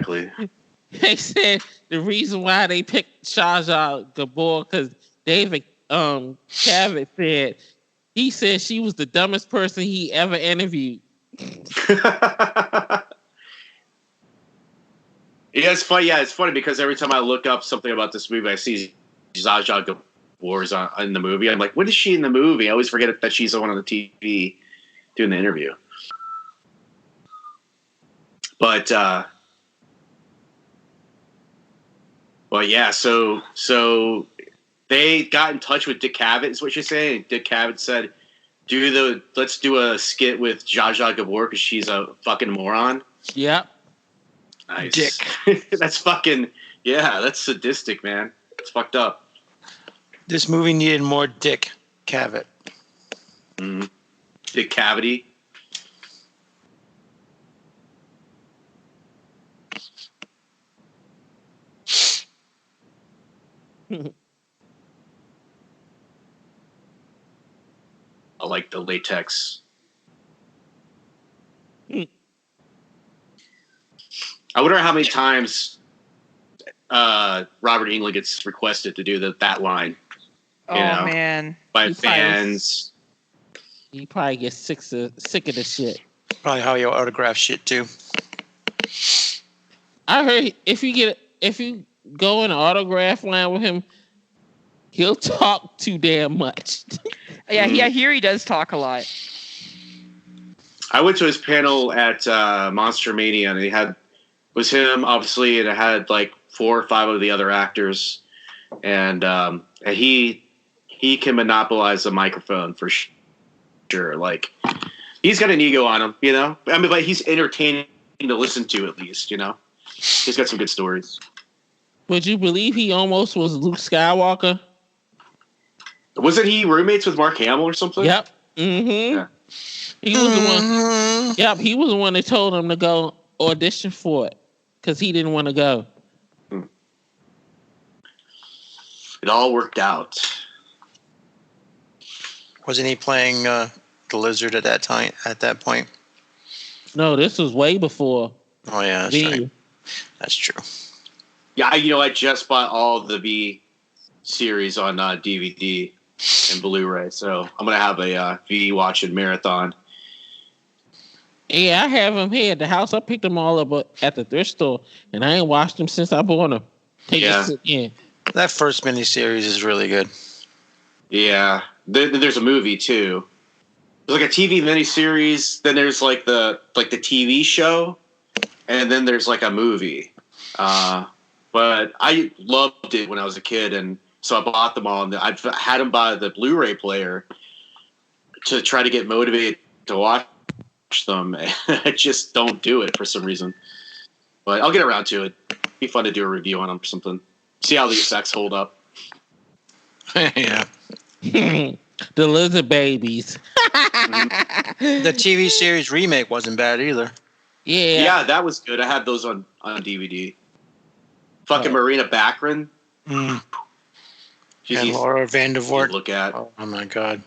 They said the reason why they picked Zsa Zsa Gabor because David Cavett said she was the dumbest person he ever interviewed. Yeah, it's funny. Yeah, it's funny because every time I look up something about this movie, I see Zsa Zsa Gabor's in the movie. I'm like, what is she in the movie? I always forget that she's the one on the TV doing the interview. But well, yeah. So they got in touch with Dick Cavett, is what you're saying. Dick Cavett said, let's do a skit with Zsa Zsa Gabor because she's a fucking moron. Yep. Nice. Dick. That's fucking, yeah, that's sadistic, man. It's fucked up. This movie needed more Dick Cavett. Mm-hmm. Dick Cavity. I like the latex. I wonder how many times Robert Englund gets requested to do that line. Man. By fans. He probably gets sick of the shit. Probably how you autograph shit too. I heard if you go in an autograph line with him, he'll talk too damn much. Yeah, I hear he does talk a lot. I went to his panel at Monster Mania, and it was him, obviously, and it had like 4 or 5 of the other actors, and he can monopolize the microphone for sure. Like, he's got an ego on him, you know. I mean, but he's entertaining to listen to, at least, you know. He's got some good stories. Would you believe he almost was Luke Skywalker? Wasn't he roommates with Mark Hamill or something? Yep. Mm-hmm. Yeah. He was the one. Yep, he was the one that told him to go audition for it because he didn't want to go. It all worked out. Wasn't he playing the Lizard at that time? At that point? No, this was way before. Oh yeah, that's right. That's true. Yeah, I just bought all of the V series on DVD and Blu-ray, so I'm gonna have a V watching marathon. Yeah, I have them here at the house. I picked them all up at the thrift store, and I ain't watched them since I bought them. That first miniseries is really good. Yeah, there's a movie too. There's like a TV miniseries, then there's like the TV show, and then there's like a movie. But I loved it when I was a kid, and so I bought them all. And I've had them by the Blu-ray player to try to get motivated to watch them. I just don't do it for some reason. But I'll get around to it. It'd be fun to do a review on them or something. See how the effects hold up. Yeah. The lizard babies. The TV series remake wasn't bad either. Yeah. Yeah, that was good. I had those on DVD. Fucking Marina Baccarin. Mm. And Laura Vandervoort. Look at. Oh my God.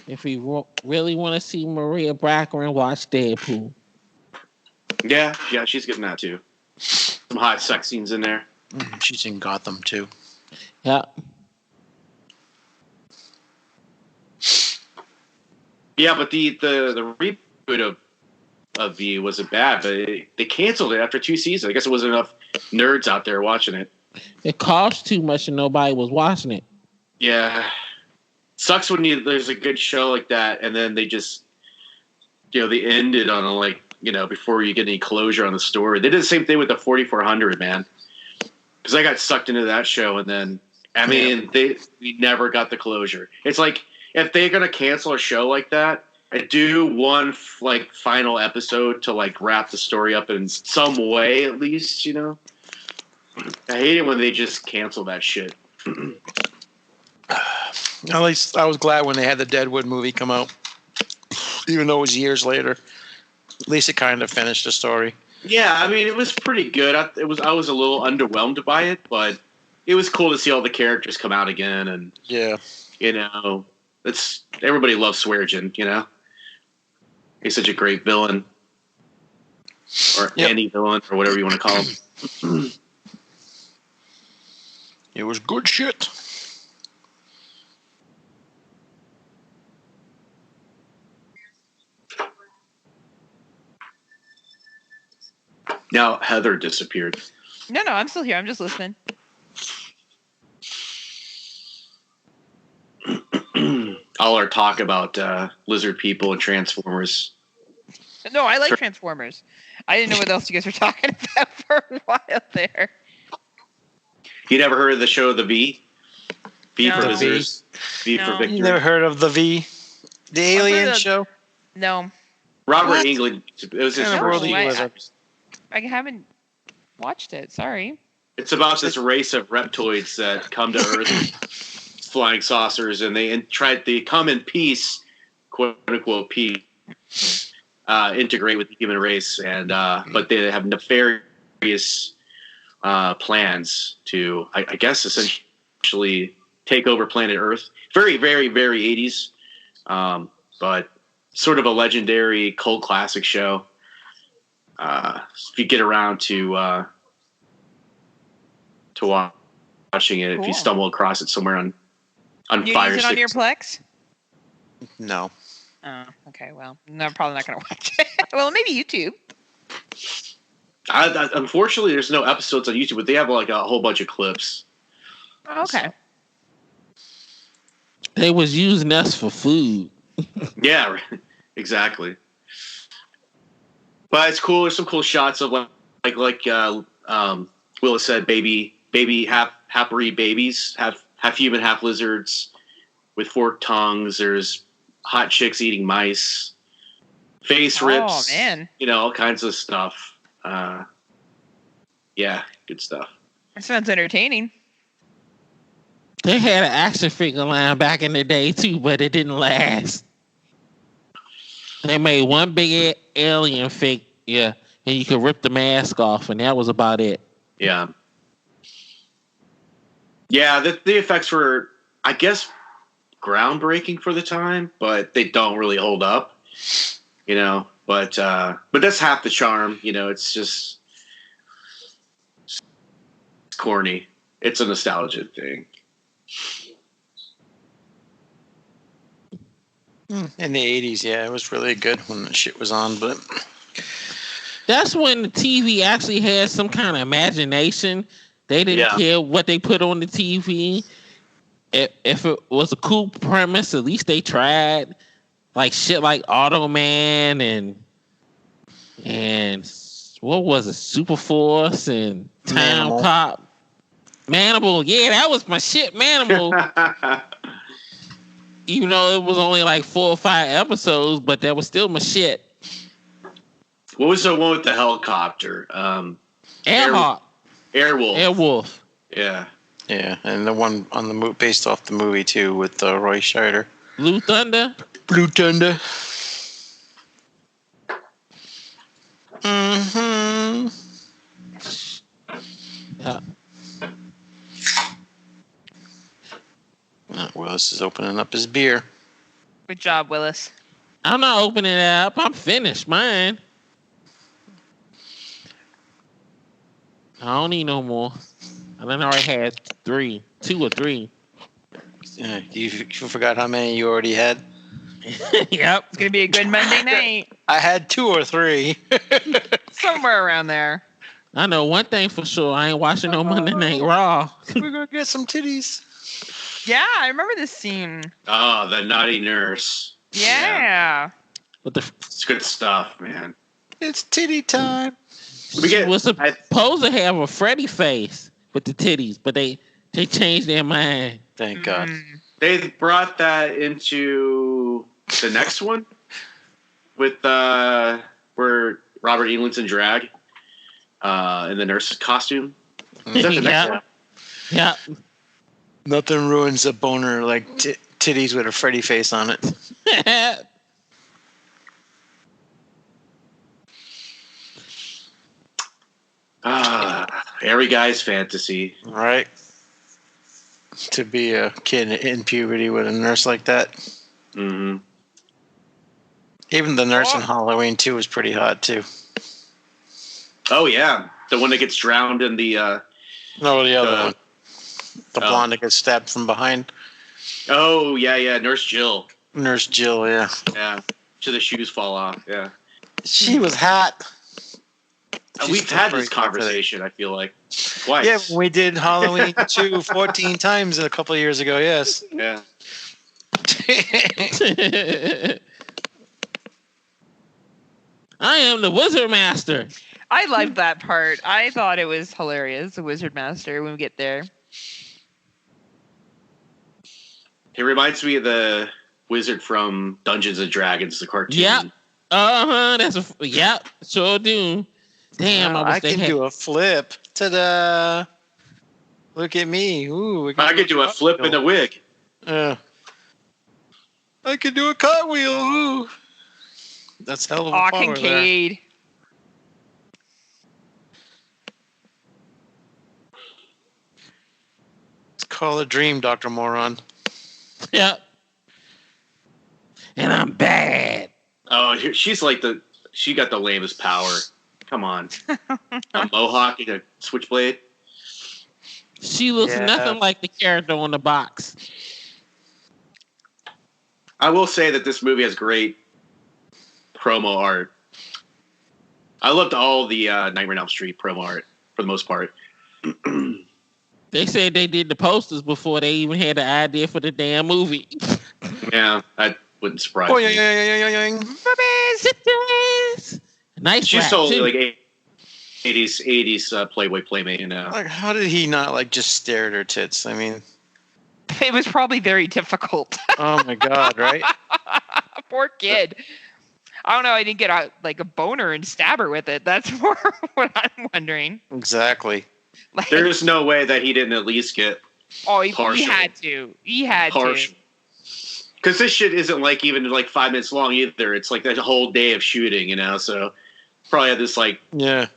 If you really want to see Maria Baccarin, watch Deadpool. Yeah, she's getting that too. Some hot sex scenes in there. She's in Gotham too. Yeah. Yeah, but the reboot of of V wasn't bad, but they canceled it after 2 seasons. I guess it wasn't enough nerds out there watching it. It cost too much and nobody was watching it. Yeah. Sucks when there's a good show like that and then they just, they ended on before you get any closure on the story. They did the same thing with the 4400, man. Because I got sucked into that show and then, we never got the closure. It's like, if they're going to cancel a show like that, I do one final episode to wrap the story up in some way at least, I hate it when they just cancel that shit. At least I was glad when they had the Deadwood movie come out, even though it was years later. At least it kind of finished the story. Yeah, I mean it was pretty good. I was a little underwhelmed by it, but it was cool to see all the characters come out again, and everybody loves Sweargen. He's such a great villain, or any villain, or whatever you want to call him. It was good shit. Now Heather disappeared. No, I'm still here. I'm just listening. All our talk about lizard people and Transformers. No, I like Transformers. I didn't know what else you guys were talking about for a while there. You never heard of the show The V? V for lizards. V for Victor. You never heard of the V? The alien show? No. Robert Englund. It was his first lizards. I haven't watched it. Sorry. It's about this race of reptoids that come to Earth, flying saucers, and they come in peace, quote unquote peace, integrate with the human race, and but they have nefarious plans to, I guess, essentially take over planet Earth. Very, very, very 80s, but sort of a legendary cult classic show. If you get around to watching it, cool. If you stumble across it somewhere on you Fire use it on your Plex? No. Oh, okay. Well, I'm probably not going to watch it. Well, maybe YouTube. Unfortunately, there's no episodes on YouTube, but they have a whole bunch of clips. Oh, okay. They was using us for food. Yeah, exactly. But it's cool. There's some cool shots of like Willis said, baby half-breed babies, half human, half lizards with forked tongues. There's hot chicks eating mice, face rips. Oh man! All kinds of stuff. Yeah, good stuff. That sounds entertaining. They had an action figure line back in the day too, but it didn't last. They made one big alien figure, and you could rip the mask off, and that was about it. Yeah. Yeah, the effects were, I guess, groundbreaking for the time, but they don't really hold up, But that's half the charm, It's just it's corny. It's a nostalgia thing. In the 80s, yeah, it was really good when the shit was on, but that's when the TV actually had some kind of imagination. They didn't care what they put on the TV. If it was a cool premise, at least they tried. Like shit like Automan and what was it, Superforce and Time Manimal. Cop. Manimal, yeah, that was my shit, Manimal. Even though it was only like 4 or 5 episodes, but that was still my shit. What was the one with the helicopter? Airhawk. Airwolf. Yeah. Yeah, and the one on the based off the movie too with Roy Scheider. Blue Thunder. Mm-hmm. Yeah. Willis is opening up his beer. Good job, Willis. I'm not opening it up. I'm finished, mine. I don't need no more. I done already had 2 or 3. You forgot how many you already had? Yep. It's gonna be a good Monday night. I had 2 or 3. Somewhere around there. I know one thing for sure. I ain't watching no Monday Night Raw. We're gonna get some titties. Yeah, I remember this scene. Oh, the naughty nurse. Yeah. It's good stuff, man. It's titty time. She was supposed to have a Freddy face with the titties, but they changed their mind. Thank God. They brought that into the next one with where Robert Englund's in drag in the nurse costume. Is that the next one? Yeah. Nothing ruins a boner like titties with a Freddy face on it. Every guy's fantasy. Right. To be a kid in puberty with a nurse like that. Mm-hmm. Even the nurse in Halloween 2 was pretty hot, too. Oh, yeah. The one that gets drowned in the... No, the other one. The blonde that gets stabbed from behind. Oh, yeah. Nurse Jill. Nurse Jill, yeah. Yeah. Till the shoes fall off, yeah. She was hot. We've had this conversation, I feel like. Twice. Yeah, we did Halloween 2 14 times a couple of years ago, yes. Yeah. I am the Wizard Master. I liked that part. I thought it was hilarious, the Wizard Master, when we get there. It reminds me of the wizard from Dungeons and Dragons, the cartoon. Yep. Yep. Sure do. Damn, I can do a flip. Ta-da! Look at me. Ooh, I could do a flip in a wig. I could do a cartwheel. Ooh. That's hell of a power Kincaid. there. It's called a dream, Dr. Moron. Yep. And I'm bad. Oh, she's like she got the lamest power. Come on. A mohawk and a switchblade. She looks nothing like the character on the box. I will say that this movie has great promo art. I loved all the Nightmare on Elm Street promo art for the most part. They said they did the posters before they even had the idea for the damn movie. Yeah, that wouldn't surprise me. Nice. She's totally like 80s Playboy playmate, you know. Like, how did he not like just stare at her tits? I mean, it was probably very difficult. Oh my God! Right? Poor kid. I don't know. I didn't get a boner and stab her with it. That's more what I'm wondering. Exactly. Like, there is no way that he didn't at least get. He had to. He had partial. to. Because this shit isn't like even like 5 minutes long either. It's like a whole day of shooting, you know. So probably had this like a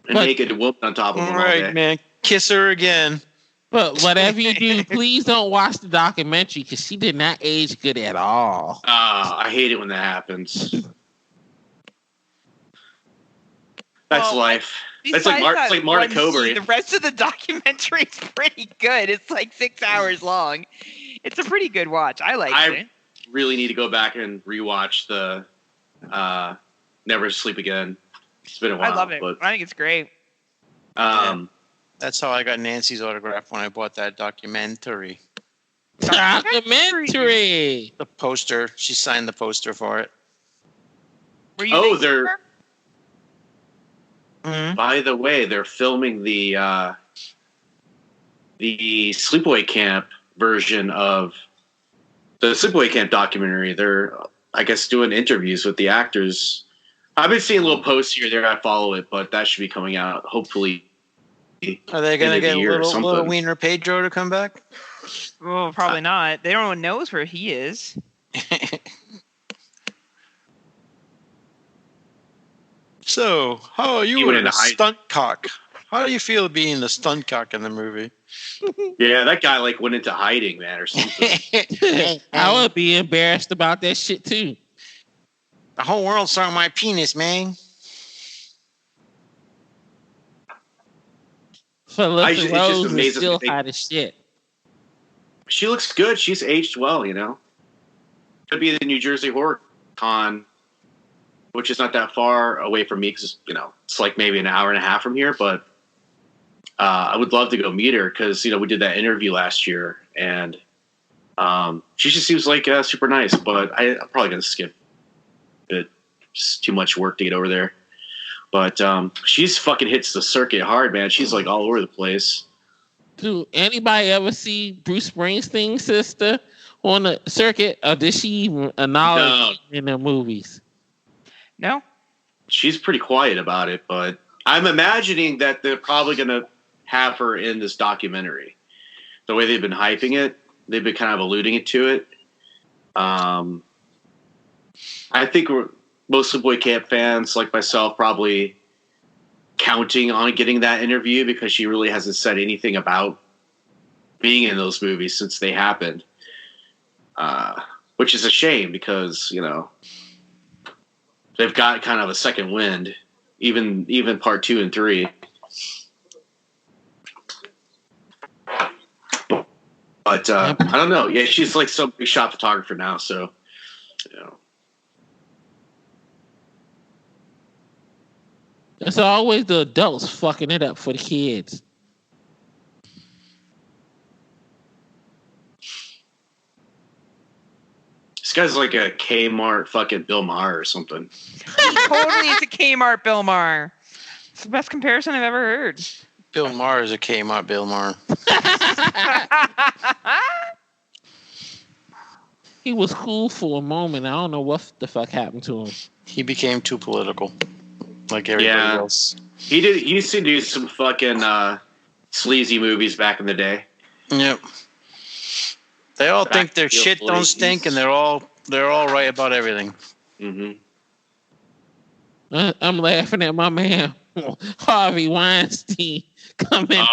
naked woman on top of him. All right, man, kiss her again. But whatever you do, please don't watch the documentary because she did not age good at all. I hate it when that happens. That's life. It's like Marta Kober. The rest of the documentary is pretty good. It's like 6 hours long. It's a pretty good watch. I like it. I really need to go back and rewatch the Never Sleep Again. It's been a while. I love it. I think it's great. That's how I got Nancy's autograph when I bought that documentary. Documentary. The poster. She signed the poster for it. Were you they're. Mm-hmm. By the way, they're filming the Sleepaway Camp version of the Sleepaway Camp documentary. They're, I guess, doing interviews with the actors. I've been seeing little posts here there. I follow it, but that should be coming out hopefully. Are they going to get little Wiener Pedro to come back? Well, probably not. They don't know where he is. So, you were the stunt cock. How do you feel being the stunt cock in the movie? Yeah, that guy went into hiding, man, or something. I would be embarrassed about that shit too. The whole world saw my penis, man. Felicity Rose is still hot as shit. She looks good. She's aged well, you know. to be the New Jersey Horror Con, which is not that far away from me because, it's like maybe an hour and a half from here. But I would love to go meet her because, we did that interview last year. And she just seems like super nice. But I'm probably going to skip it. Just too much work to get over there. But she's fucking hits the circuit hard, man. She's like all over the place. Do anybody ever see Bruce Springsteen's sister on the circuit, or did she even acknowledge in the movies? No. She's pretty quiet about it, but I'm imagining that they're probably going to have her in this documentary. The way they've been hyping it, they've been kind of alluding to it. I think most of Boy Camp fans, like myself, probably counting on getting that interview because she really hasn't said anything about being in those movies since they happened. Which is a shame because, they've got kind of a second wind, even part 2 and 3. But I don't know. Yeah, she's like some big shot photographer now, so It's always the adults fucking it up for the kids. This guy's like a Kmart fucking Bill Maher or something. Totally, it's a Kmart Bill Maher. It's the best comparison I've ever heard. Bill Maher is a Kmart Bill Maher. He was cool for a moment. I don't know what the fuck happened to him. He became too political, like everybody else. He used to do some fucking sleazy movies back in the day. Yep. They all think their shit don't stink, and they're all right about everything. Mm-hmm. I'm laughing at my man Harvey Weinstein coming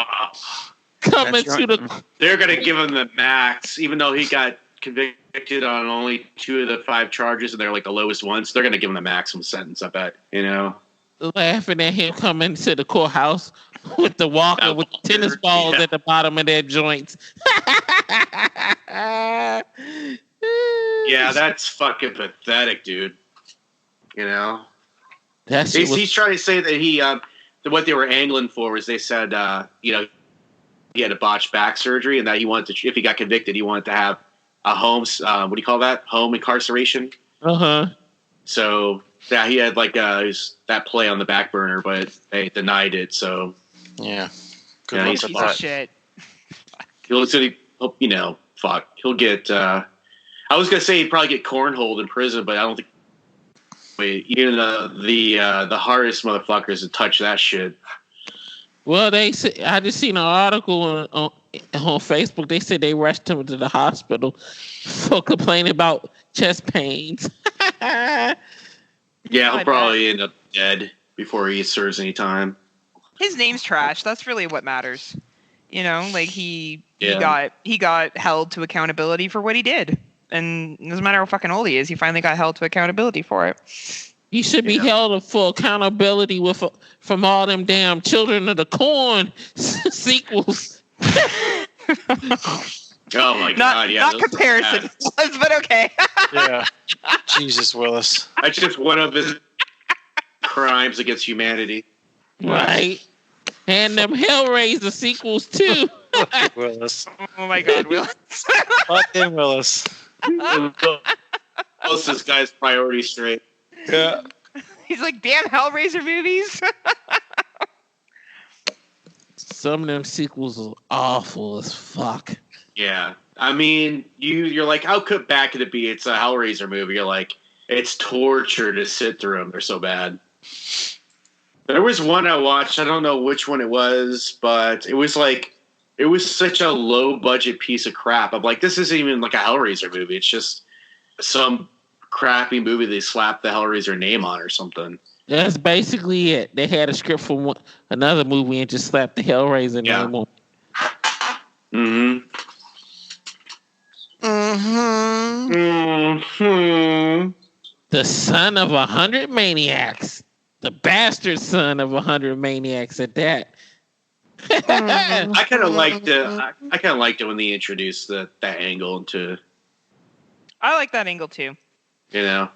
to the. They're gonna give him the max, even though he got convicted on only 2 of the 5 charges, and they're like the lowest ones. They're gonna give him the maximum sentence. I bet. Laughing at him coming to the courthouse with the walker with the tennis balls at the bottom of their joints. Yeah, that's fucking pathetic, dude. He's trying to say that he what they were angling for was they said he had a botched back surgery and that he wanted to, if he got convicted, he wanted to have a home what do you call that, home incarceration. So yeah, he had like that play on the back burner, but they denied it. So yeah, he's piece of shit. He'll get. I was gonna say he'd probably get cornholed in prison, but I don't think. Even the hardest motherfuckers to touch that shit. Well, I just seen an article on Facebook. They said they rushed him to the hospital for complaining about chest pains. Yeah, he'll probably end up dead before he serves any time. His name's trash. That's really what matters. Like he got held to accountability for what he did. And it doesn't matter how fucking old he is, he finally got held to accountability for it. He should be held for accountability from all them damn Children of the Corn sequels. Oh my God! Yeah, not comparison, but okay. Yeah, Jesus, Willis. That's just one of his crimes against humanity. Right. And them Hellraiser sequels too. Willis. Oh my God, Willis. Fucking Willis. Most this guy's priorities straight. Yeah. He's like, damn Hellraiser movies. Some of them sequels are awful as fuck. Yeah. I mean, you're like, how bad could it be? It's a Hellraiser movie. You're like, it's torture to sit through them. They're so bad. There was one I watched. I don't know which one it was, but it was such a low budget piece of crap. I'm like, this isn't even like a Hellraiser movie. It's just some crappy movie they slapped the Hellraiser name on or something. That's basically it. They had a script for another movie and just slapped the Hellraiser name on. The son of 100 maniacs. The bastard son of 100 maniacs at that. I kind of liked it. I kind of liked it when they introduced that angle into I like that angle too. You know,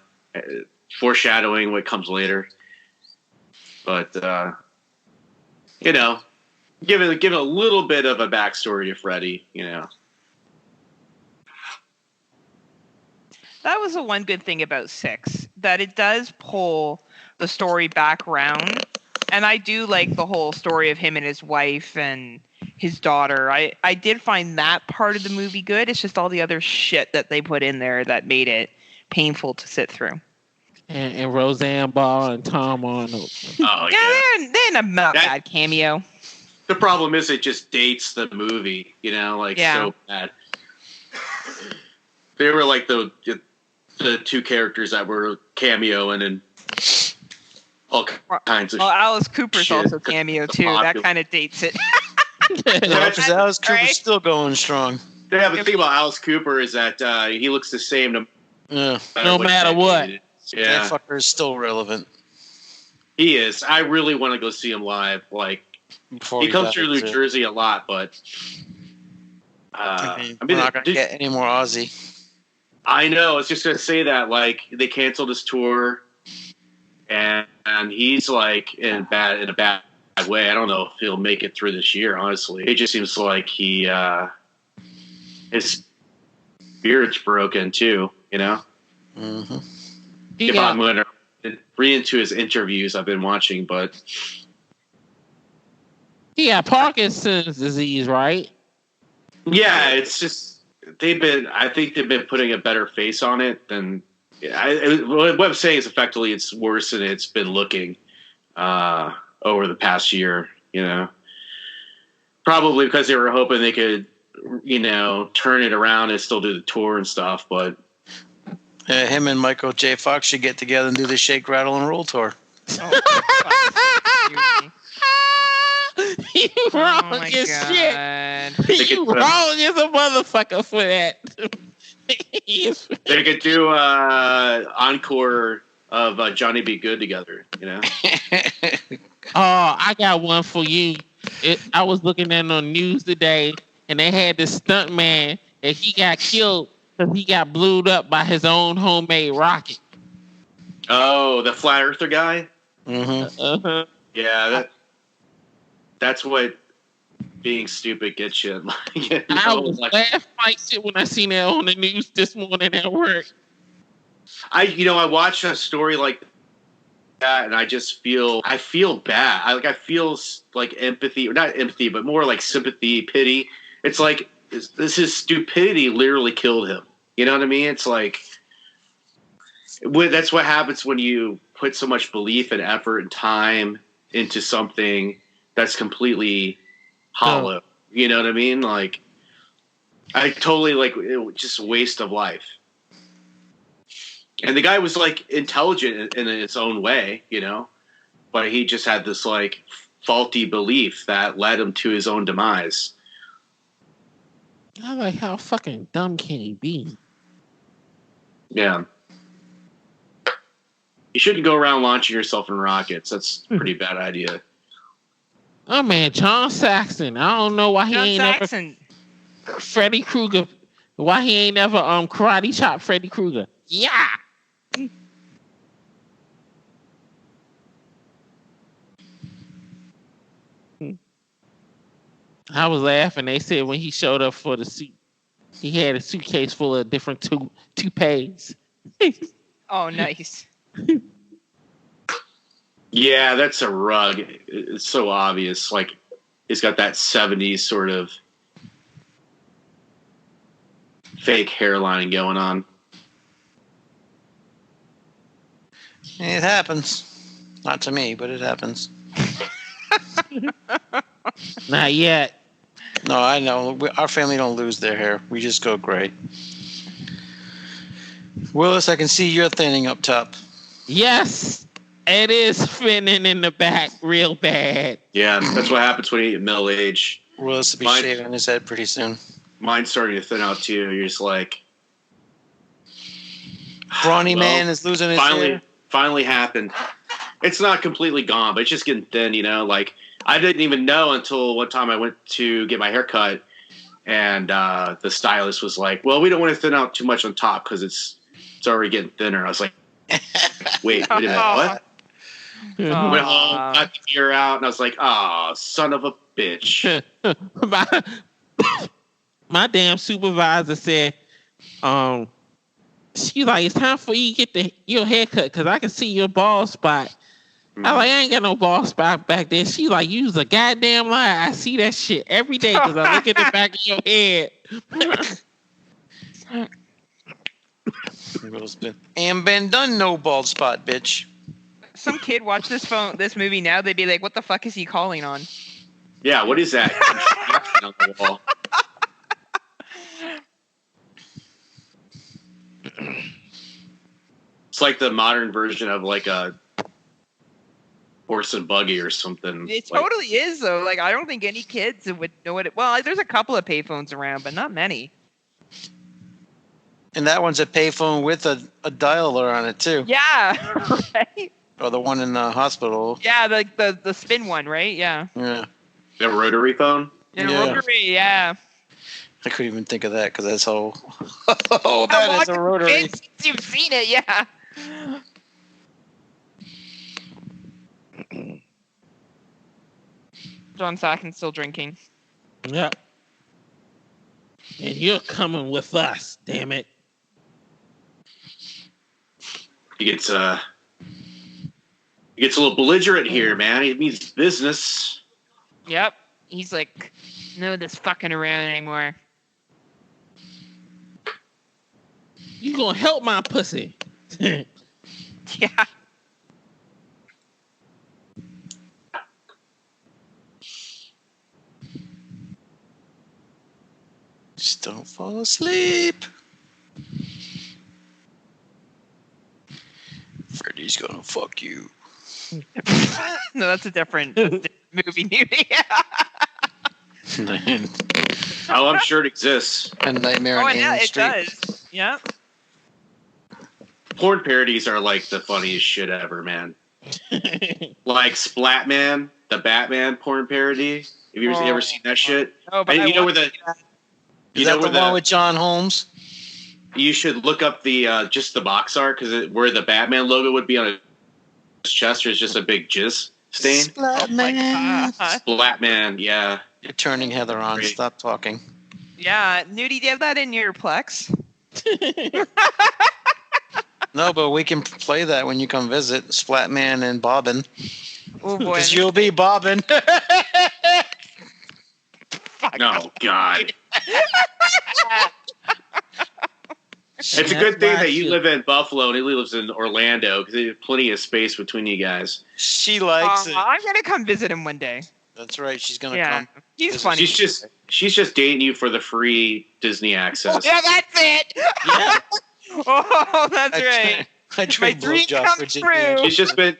foreshadowing what comes later. But you know, give it a little bit of a backstory to Freddy. You know, that was the one good thing about 6, that it does pull the story back around. And I do like the whole story of him and his wife and his daughter. I did find that part of the movie good. It's just all the other shit that they put in there that made it painful to sit through. And Roseanne Barr and Tom Arnold. Oh yeah, they're not bad cameo. The problem is it just dates the movie. You know, like so bad. They were like the two characters that were cameoing and all kinds of. Well, Alice Cooper's shit. also cameo too. That kind of dates it. Because Alice Cooper's still going strong. Yeah, but the thing about Alice Cooper is that he looks the same no matter what. Yeah, that fucker is still relevant. He is. I really want to go see him live. Like, he comes through New Jersey a lot, but we're not going to get any more Aussie. I know. I was just going to say that. Like, they canceled his tour, and he's like in a bad way. I don't know if he'll make it through this year. Honestly, it just seems like his spirit's broken too. You know. Mm-hmm. If I'm going to read into his interviews I've been watching, but he got Parkinson's disease, right? Yeah, it's just I think they've been putting a better face on it than what I'm saying is effectively it's worse than it's been looking over the past year. You know, probably because they were hoping they could, you know, turn it around and still do the tour and stuff, but. Him and Michael J. Fox should get together and do the Shake, Rattle, and Roll tour. You wrong as shit. You wrong as a motherfucker for that. They could do encore of Johnny Be Good together, you know? Oh, I got one for you. I was looking at it on news today, and they had this stunt man, and he got killed because he got blew up by his own homemade rocket. Oh, the flat earther guy? Mm-hmm. Uh-huh. Yeah, that's what being stupid gets you. I was laughing like shit when I seen that on the news this morning at work. I watched a story like that, and I feel bad. I feel like empathy, or not empathy, but more like sympathy, pity. It's like his stupidity literally killed him. You know what I mean? It's like that's what happens when you put so much belief and effort and time into something that's completely hollow. Oh. You know what I mean? Like, I totally it was just a waste of life. And the guy was like intelligent in its own way, you know, but he just had this like faulty belief that led him to his own demise. I'm like, how fucking dumb can he be? Yeah. You shouldn't go around launching yourself in rockets. That's a pretty bad idea. Oh man, John Saxon. I don't know why he ain't never Freddy Krueger. Why he ain't never karate chop Freddy Krueger? Yeah. I was laughing. They said when he showed up for the suit, he had a suitcase full of different toupees. Oh, nice. Yeah, that's a rug. It's so obvious. Like, he's got that 70s sort of fake hairline going on. It happens. Not to me, but it happens. Not yet. No, I know. Our family don't lose their hair. We just go gray. Willis, I can see your thinning up top. Yes, it is thinning in the back real bad. Yeah, that's what happens when you get middle age. Willis will be shaving his head pretty soon. Mine's starting to thin out too. You're just like... Brawny man is losing his hair. Finally happened. It's not completely gone, but it's just getting thin, you know? Like, I didn't even know until one time I went to get my hair cut, And the stylist was like, well, we don't want to thin out too much on top because it's already getting thinner. I was like, wait a minute, what? Went home, got the gear out, and I was like, oh, son of a bitch. My damn supervisor said, she's like, it's time for you to get your haircut because I can see your bald spot. I like, I ain't got no bald spot back there. She like, you was a goddamn lie. I see that shit every day because I look at the back of your head. And been done, no bald spot, bitch. Some kid watch this movie now, they'd be like, what the fuck is he calling on? Yeah, what is that? On the wall. It's like the modern version of like a horse and buggy or something. It totally is, though. Like, I don't think any kids would know what it... Well, there's a couple of payphones around, but not many. And that one's a payphone with a dialer on it, too. Yeah, right? Or the one in the hospital. Yeah, the spin one, right? Yeah. Yeah. The rotary phone? Rotary, yeah. I couldn't even think of that because that's how... Oh, that is a rotary. You've seen it, yeah. John Sackin's still drinking. Yep. And you're coming with us, damn it. He gets a little belligerent here, man. He means business. Yep. He's like, no, this fucking around anymore. You gonna help my pussy? Yeah. Just don't fall asleep. Freddy's gonna fuck you. No, that's a different movie. Newty. Oh, I'm sure it exists. A Nightmare on Elm Street. It does. Yeah. Porn parodies are like the funniest shit ever, man. Like Splatman, the Batman porn parody. Have you ever seen that shit? Oh, but you know where the Is that the one with John Holmes? You should look up the just the box art because where the Batman logo would be on his chest, there's just a big jizz stain. Splatman. Splatman, yeah. You're turning Heather on. Great. Stop talking. Yeah, Newty, do you have that in your Plex? No, but we can play that when you come visit. Splatman and Bobbin. Oh boy. Because you'll be Bobbin. No, God. It's a good thing that you live in Buffalo and he lives in Orlando because there's plenty of space between you guys. She likes it. I'm gonna come visit him one day. That's right. She's gonna come. He's funny. She's just dating you for the free Disney access. Yeah, that's it. Yeah. Oh, that's right. I My dream comes true. She's just been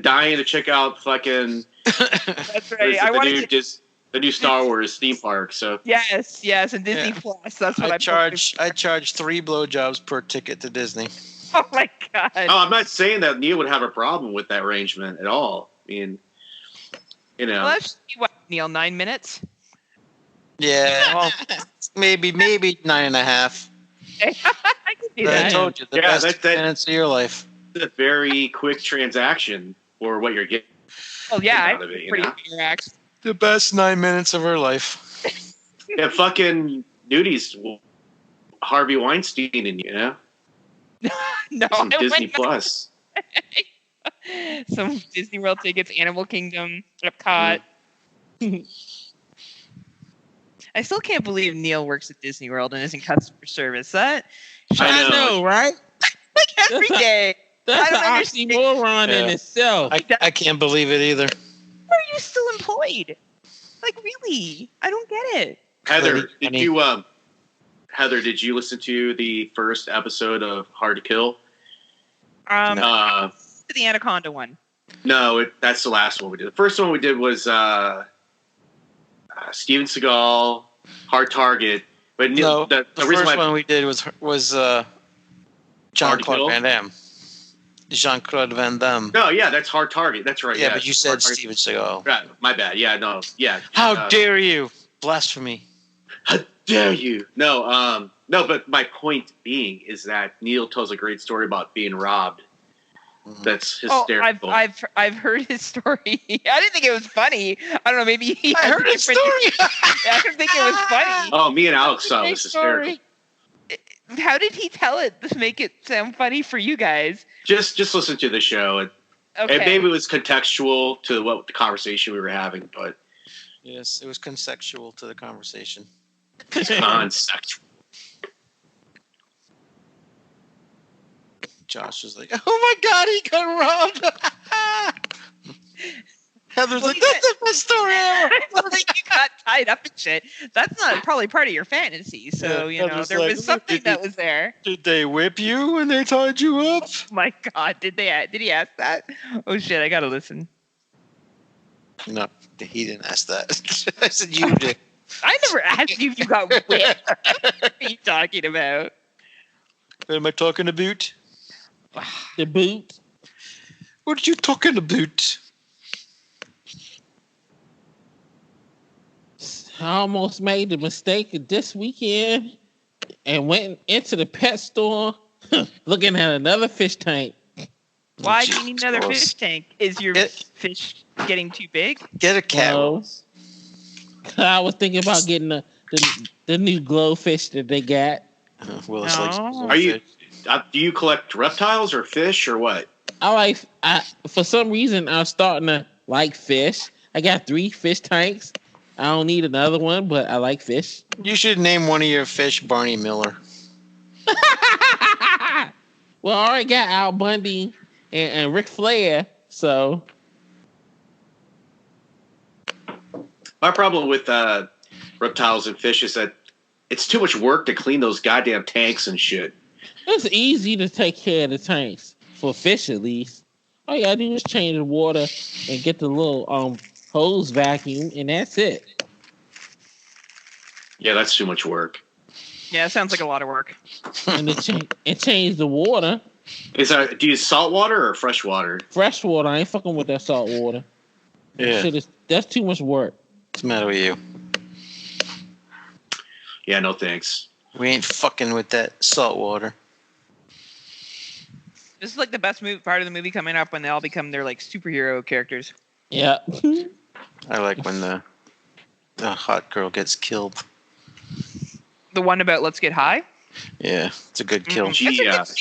dying to check out fucking. That's right. The new Star Wars theme park. So yes, and Disney Plus. That's what I charge 3 blowjobs per ticket to Disney. Oh my God. Oh, I'm not saying that Neil would have a problem with that arrangement at all. I mean, you know. Well, that's what, Neil, 9 minutes. Yeah, well, maybe 9.5. I can do that. I told you the best minutes of your life. It's a very quick transaction for what you're getting. Oh yeah, out of it, pretty relaxed. The best 9 minutes of her life. Yeah, fucking Newty's Harvey Weinstein, and you know. No, some Disney Plus. Some Disney World tickets, Animal Kingdom, Epcot. I still can't believe Neil works at Disney World and isn't customer service. I know, right? Like every day. That's an oxymoron in itself. I can't believe it either. Why are you still employed? Like, really? I don't get it. Heather, did you listen to the first episode of Hard to Kill? The Anaconda one. No, that's the last one we did. The first one we did was Steven Seagal, Hard Target. But no, the first one we did was Jean-Claude Van Damme. Jean-Claude Van Damme. No, yeah, that's Hard Target. That's right. Yeah, but you said Steven Seagal. Right, my bad. Yeah, no, yeah. How dare you? Blasphemy. How dare you? No, but my point being is that Neil tells a great story about being robbed. That's hysterical. Oh, I've heard his story. I didn't think it was funny. I don't know. Maybe I heard his story. I don't think it was funny. Oh, me and Alex saw it was hysterical. How did he tell it to make it sound funny for you guys? Just listen to the show. And maybe it was contextual to what the conversation we were having, but yes, it was contextual to the conversation. Concept. Josh was like, "Oh my god, he got robbed." Heather's like, "That's the best story ever." Like you got tied up and shit. That's not probably part of your fantasy. So there was something that was there. Did they whip you when they tied you up? Oh my god, did he ask that? Oh shit, I gotta listen. No, he didn't ask that. I said you did. I never asked you if you got whipped. What are you talking about? What am I talking about? The boot. What are you talking about? I almost made the mistake this weekend and went into the pet store looking at another fish tank. Why do you need another fish tank? Is your fish getting too big? Get a cat. No. I was thinking about getting the new glow fish that they got. Willis likes do you collect reptiles or fish or what? For some reason, I'm starting to like fish. I got 3 fish tanks. I don't need another one, but I like fish. You should name one of your fish Barney Miller. Well, I already got Al Bundy and Ric Flair, so. My problem with reptiles and fish is that it's too much work to clean those goddamn tanks and shit. It's easy to take care of the tanks, for fish at least. All you gotta do is change the water and get the little hose vacuum, and that's it. Yeah, that's too much work. Yeah, it sounds like a lot of work. And change the water. Do you use salt water or fresh water? Fresh water. I ain't fucking with that salt water. Yeah. That's too much work. What's the matter with you? Yeah, no thanks. We ain't fucking with that salt water. This is like the best part of the movie coming up when they all become their like superhero characters. Yeah. I like when the hot girl gets killed. The one about Let's Get High? Yeah, it's a good kill. She does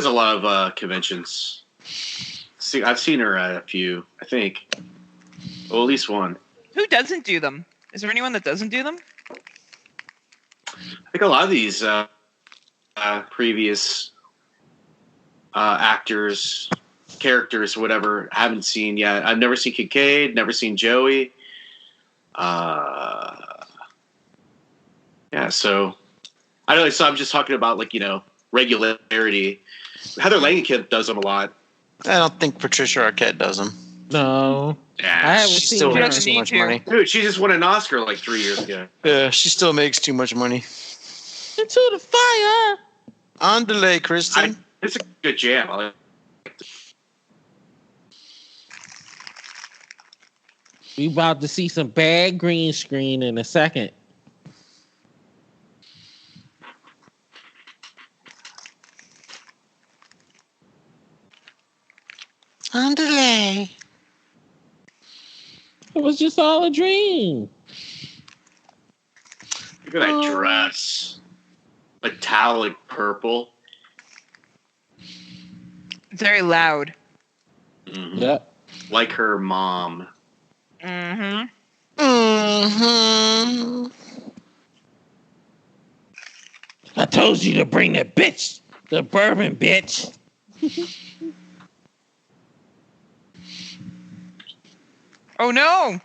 a lot of conventions. See, I've seen her at a few, I think. Well, at least one. Who doesn't do them? Is there anyone that doesn't do them? I think a lot of these previous actors, characters, whatever, I haven't seen yet. I've never seen Kincaid, never seen Joey. Yeah, so I don't know. So I'm just talking about regularity. Heather Langenkamp does them a lot. I don't think Patricia Arquette does them. No. Yeah, I haven't she seen still her. makes too much money. Dude, she just won an Oscar like 3 years ago. Yeah, she still makes too much money. Into the fire. On delay, Kristen. It's a good jam. I like it. We about to see some bad green screen in a second. On delay. It was just all a dream. Look at that dress. Metallic purple. Very loud. Mm-hmm. Yep. Like her mom. Mm-hmm. Mm-hmm. I told you to bring the bitch. The bourbon bitch. Oh no!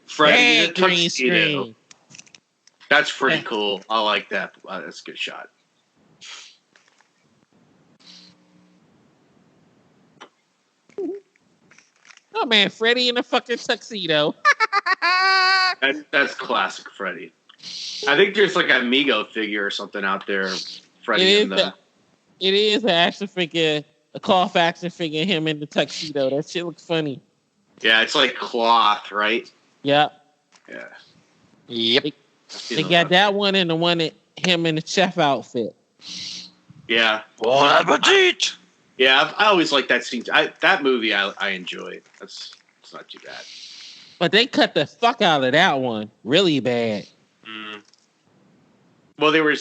Freddy in a green tuxedo. screen. That's pretty cool. I like that. Wow, that's a good shot. Oh man, Freddy in a fucking tuxedo. That's classic Freddy. I think there's like an Amigo figure or something out there. Freddy in the. It is an action figure, a cloth action figure, him in the tuxedo. That shit looks funny. Yeah, it's like cloth, right? Yep. Yeah. Yep. They got that one and the one that him in the chef outfit. Yeah. Bon appetit. Yeah, I always like that scene. That movie I enjoy. It's not too bad. But they cut the fuck out of that one really bad. Mm. Well, they were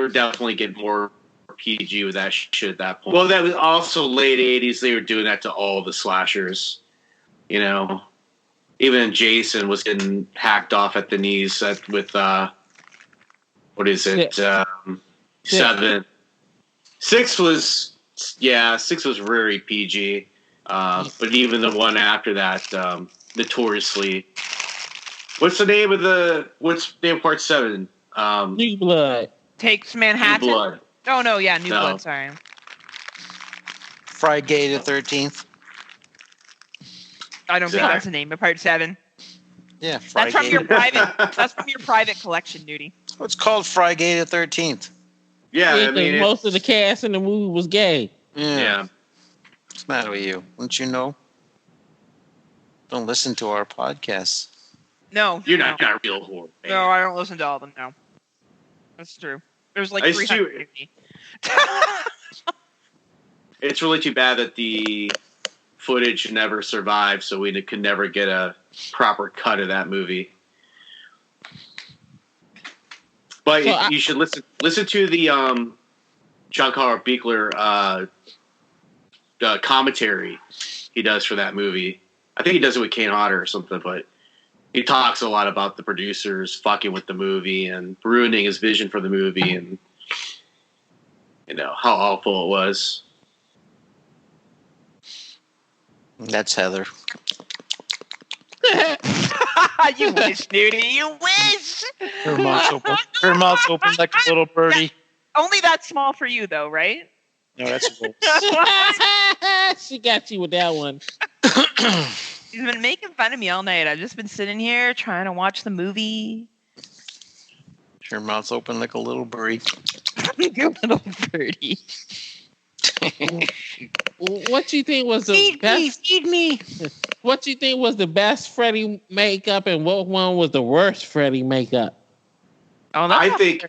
definitely getting more PG with that shit at that point. Well, that was also late 80s. They were doing that to all the slashers. You know, even Jason was getting hacked off at the knees with what is it? 7. 6 was very PG. But even the one after that, notoriously. What's the name of part 7? New Blood. Takes Manhattan. New Blood. Oh no, yeah, New Blood. Sorry. Friday the 13th. I don't think that's the name of part 7. Yeah, that's from your private. That's from your private collection, Newty. It's called Friday the 13th. Yeah, I mean, most of the cast in the movie was gay. Yeah. What's the matter with you? Don't you know? Don't listen to our podcasts. No, you're not a real horror fan. No, I don't listen to all of them. No, that's true. There's like 350. It's really too bad that the footage never survived, so we could never get a proper cut of that movie. But you should listen to the John Carl Buechler commentary he does for that movie. I think he does it with Kane Hodder or something, but he talks a lot about the producers fucking with the movie and ruining his vision for the movie and, you know, how awful it was. That's Heather. You wish, Newty. You wish. Her mouth's open like a little birdie. Only that small for you, though, right? No, that's Willis. She got you with that one. She's been making fun of me all night. I've just been sitting here trying to watch the movie. Her mouth's open like a little birdie. Like a little birdie. What you think was the best? Feed me. What you think was the best Freddy makeup, and what one was the worst Freddy makeup? Oh, I think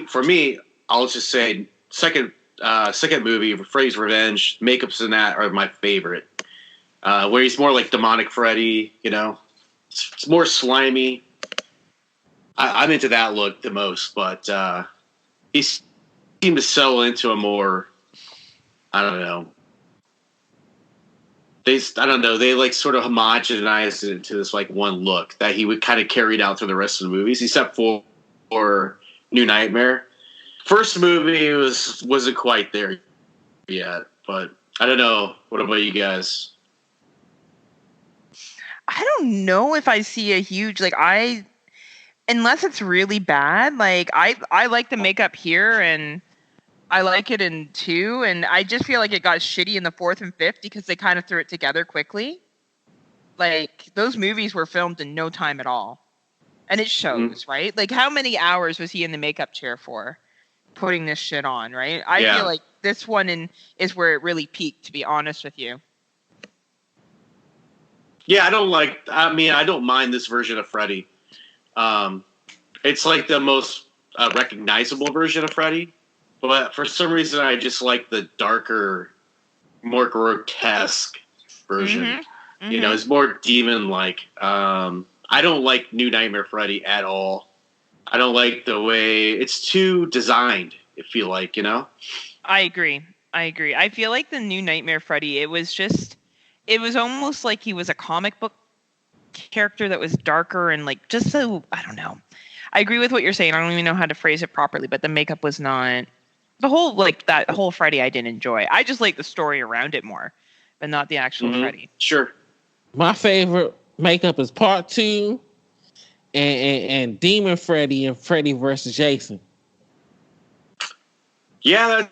for me, I'll just say second movie, Freddy's Revenge. Makeups in that are my favorite. Where he's more like demonic Freddy, you know, it's more slimy. I'm into that look the most, but he seemed to settle into a more, I don't know. They like sort of homogenized it into this like one look that he would kind of carried out through the rest of the movies, except for New Nightmare. First movie wasn't quite there yet, but I don't know. What about you guys? I don't know if I see a huge unless it's really bad. Like I like the makeup here and I like it in 2, and I just feel like it got shitty in the 4th and 5th because they kind of threw it together quickly. Like those movies were filmed in no time at all, and it shows, right? Like how many hours was he in the makeup chair for, putting this shit on, right? I feel like this one is where it really peaked. To be honest with you. Yeah, I don't mind this version of Freddy. It's like the most recognizable version of Freddy. But for some reason, I just like the darker, more grotesque version. Mm-hmm. Mm-hmm. You know, it's more demon-like. I don't like New Nightmare Freddy at all. I don't like the way it's too designed, I feel like, you know? I agree. I feel like the New Nightmare Freddy, it was almost like he was a comic book character that was darker and like just so, I don't know. I agree with what you're saying. I don't even know how to phrase it properly, but the makeup was not... that whole Freddy I didn't enjoy. I just like the story around it more, but not the actual Freddy. Sure. My favorite makeup is part 2 and Demon Freddy and Freddy versus Jason. Yeah,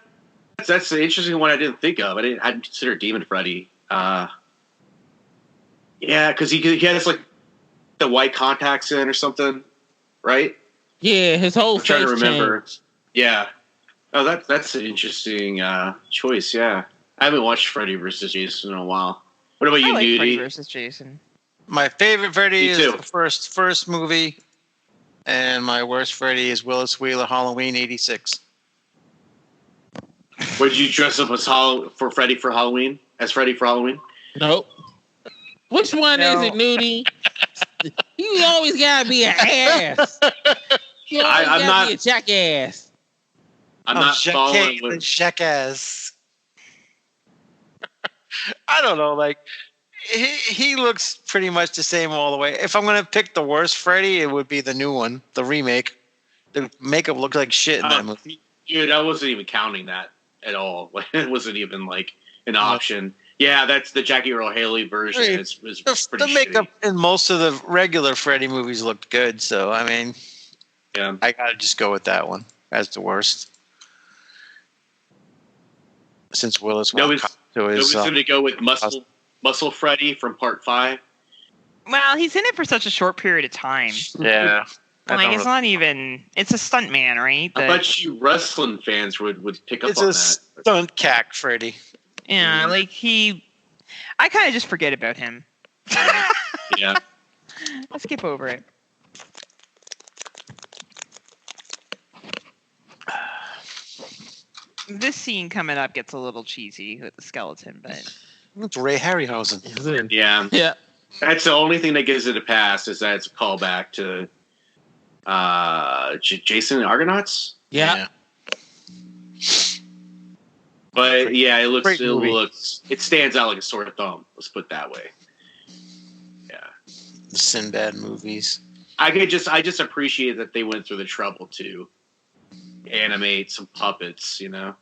that's an interesting one I didn't think of. I hadn't considered Demon Freddy. Yeah, because he has like the white contacts in or something, right? Yeah, his whole I'm trying to remember. Changed. Yeah. Oh, that's an interesting choice. Yeah, I haven't watched Freddy vs. Jason in a while. What about you, I like Freddy Newty? versus Jason. My favorite Freddy Me is too. the first movie, and my worst Freddy is Willis Wheeler, Halloween '86. Would you dress up as for Freddy for Halloween? As Freddy for Halloween? Nope. Which one is it, Newty? You always gotta be an ass. You always gotta be a jackass. I'm not following with jackass. I don't know. Like he looks pretty much the same all the way. If I'm gonna pick the worst Freddy, it would be the new one, the remake. The makeup looks like shit in that movie. Dude, I wasn't even counting that at all. It wasn't even like an option. Yeah, that's the Jackie Earle Haley version. Hey, It's pretty the makeup shitty. in most of the regular Freddy movies looked good, so I mean, Yeah, I gotta just go with that one as the worst. Since Willis won't come to his, nobody's going to go with Muscle Freddy from Part 5. Well, he's in it for such a short period of time. yeah, Like it's not even. It's a stunt man, right? I bet you wrestling fans would pick up it's on a that. stunt cack Freddy. Yeah, like I kind of just forget about him. Yeah. I'll skip over it. This scene coming up gets a little cheesy with the skeleton, but It's Ray Harryhausen. Yeah. Yeah. That's the only thing that gives it a pass is that it's a callback to Jason and Argonauts. Yeah. But yeah, it stands out like a sore thumb. Let's put it that way. Yeah. The Sinbad movies. I just appreciate that they went through the trouble to animate some puppets, you know.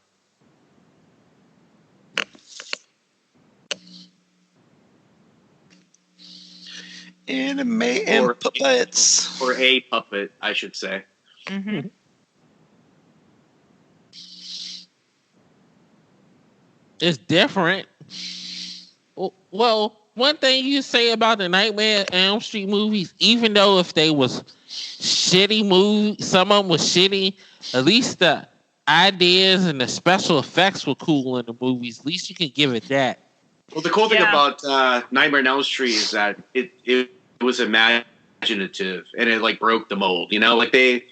Anime and puppets. Or a puppet, I should say. mm-hmm. It's different. Well, one thing you say about the Nightmare on Elm Street movies, even though if they was shitty movies, some of them was shitty, at least the ideas and the special effects were cool in the movies. At least you can give it that. Well, the cool thing about Nightmare on Elm Street is that it was imaginative and it like broke the mold. You know, like they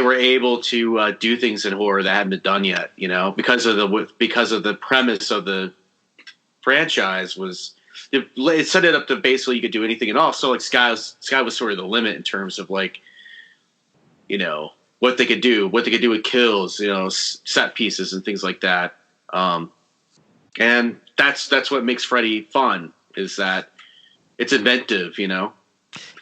were able to do things in horror that hadn't been done yet. You know, because of the premise of the franchise was it set it up to basically you could do anything at all. So like Sky was sort of the limit in terms of like, you know, what they could do with kills, you know, set pieces and things like that. And that's what makes Freddy fun is that it's inventive, you know.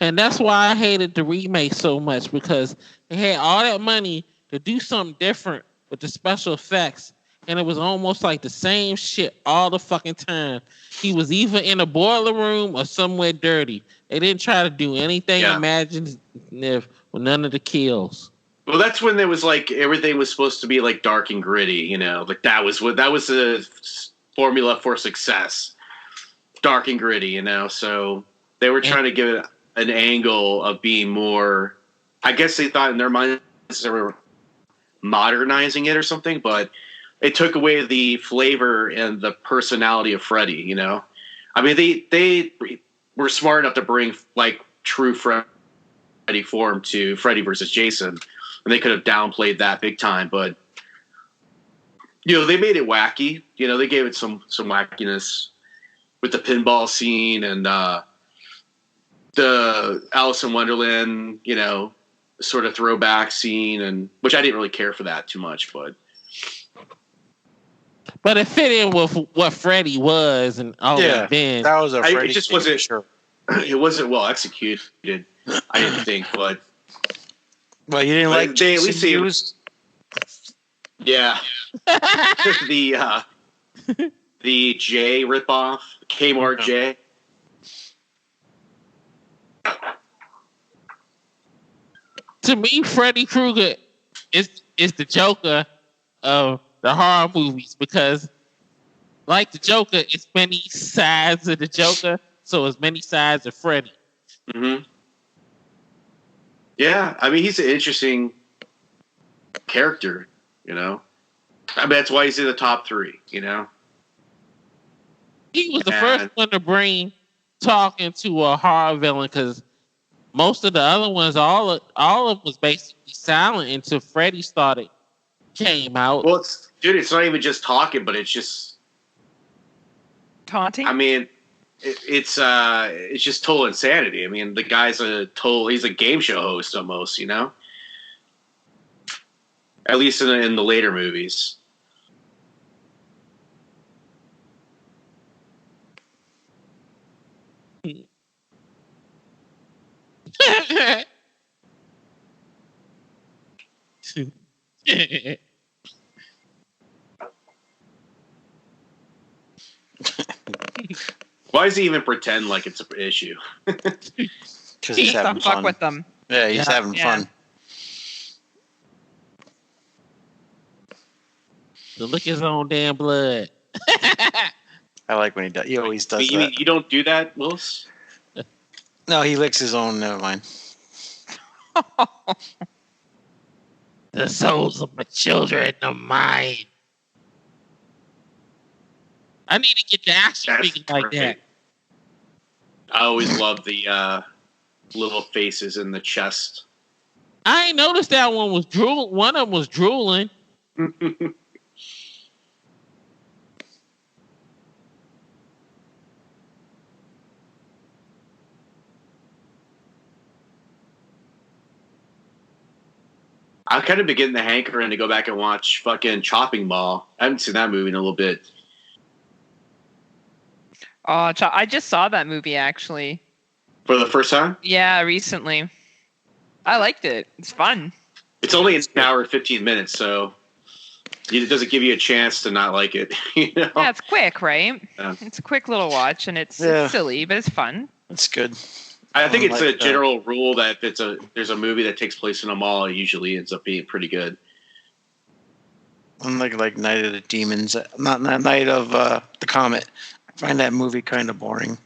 And that's why I hated the remake so much because they had all that money to do something different with the special effects. And it was almost like the same shit all the fucking time. He was either in a boiler room or somewhere dirty. They didn't try to do anything imaginative with none of the kills. Well, that's when there was like everything was supposed to be like dark and gritty, you know. Like that was the formula for success. Dark and gritty, you know. So they were trying to give it an angle of being more. I guess they thought in their minds they were modernizing it or something, but it took away the flavor and the personality of Freddy, you know? I mean, they were smart enough to bring, like, true Freddy form to Freddy versus Jason, and they could have downplayed that big time, but, you know, they made it wacky. You know, they gave it some wackiness with the pinball scene and the Alice in Wonderland, you know, sort of throwback scene, and which I didn't really care for that too much, but... But it fit in with what Freddy was and all that. Then that was a Freddy. It just wasn't. Sure. It wasn't well executed. I didn't think, but well, you didn't like they at least see. Yeah, the J ripoff, Kmart J. To me, Freddy Krueger is the Joker of the horror movies because, like the Joker, it's many sides of the Joker, so it's many sides of Freddy. Mm-hmm. Yeah, I mean, he's an interesting character, you know. I mean, that's why he's in the top 3, you know. He was the first one to bring talking to a horror villain because most of the other ones, all of them was basically silent until Freddy came out. Well, it's not even just talking, but it's just taunting. I mean, it's just total insanity. I mean, the guy's he's a game show host almost, you know? At least in the later movies. Why does he even pretend like it's an issue? Because he's having fun. Fuck with them. Yeah, he's having fun. To lick his own damn blood. I like when he does. He always does that. You don't do that, Willis? No, he licks his own. Never mind. The souls of my children are mine. I need to get the action speaking like that. I always love the little faces in the chest. I ain't noticed that one was one of them was drooling. I kind of begin the hankering to go back and watch fucking Chopping Mall. I haven't seen that movie in a little bit. Oh, I just saw that movie actually. For the first time? Yeah, recently. I liked it. It's fun. It's only an hour and 15 minutes, so it doesn't give you a chance to not like it. You know? Yeah, it's quick, right? Yeah. It's a quick little watch, and it's silly, but it's fun. It's good. I think it's a general rule that if there's a movie that takes place in a mall, it usually ends up being pretty good. Unlike like Night of the Demons, not Night of the Comet. I find that movie kind of boring.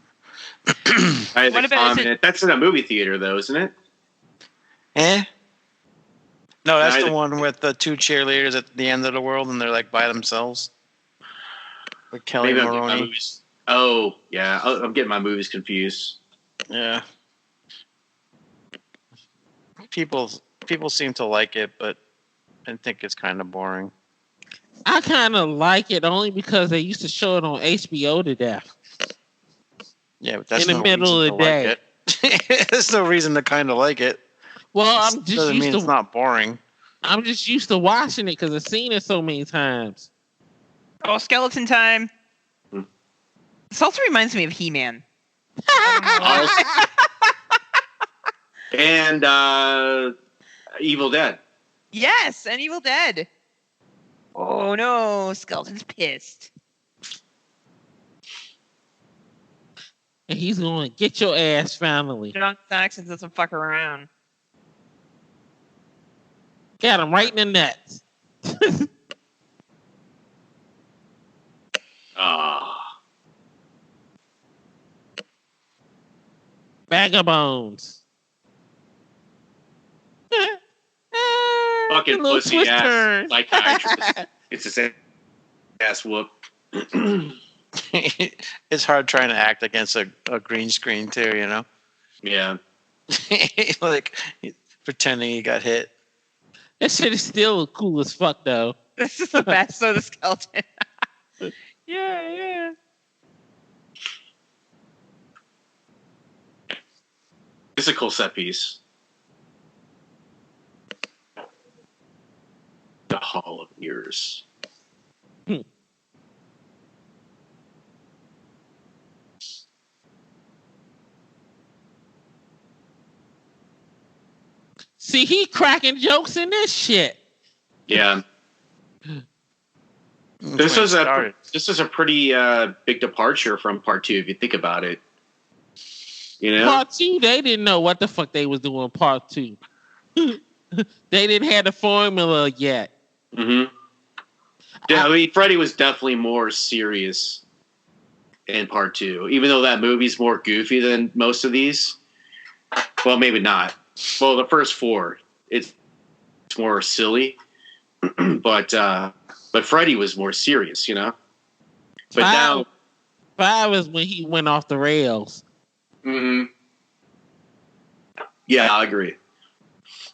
What about that's in a movie theater, though, isn't it? No, that's the one with the two cheerleaders at the end of the world, and they're like by themselves. With Kelly Maroney. Oh, yeah. I'm getting my movies confused. Yeah. People seem to like it, but I think it's kind of boring. I kind of like it only because they used to show it on HBO to death. Yeah, but that's in the middle of the day. Like There's no reason to kind of like it. Well, I'm just doesn't used mean to. It's not boring. I'm just used to watching it because I've seen it so many times. Oh, Skeleton Time! This also reminds me of He-Man. And Evil Dead. Yes, and Evil Dead. Oh no, Skeleton's pissed. And he's going to get your ass finally. John Saxon doesn't fuck around. Got him right in the nuts. Bag of bones. Fucking pussy ass psychiatrist. It's the same ass whoop. It's hard trying to act against a green screen too, you know? Yeah. Like pretending he got hit. That shit is still cool as fuck though. This is the best of the skeleton. Yeah. It's a cool set piece. The Hall of Mirrors. See, he cracking jokes in this shit. Yeah. This was a pretty big departure from part 2 if you think about it. You know? Part 2, they didn't know what the fuck they was doing part 2. They didn't have the formula yet. Mm-hmm. Yeah, I mean, Freddy was definitely more serious in part 2, even though that movie's more goofy than most of these. Well, maybe not. Well, the first 4, it's more silly, but Freddy was more serious, you know. But now, 5 is when he went off the rails. Mm-hmm. Yeah, I agree.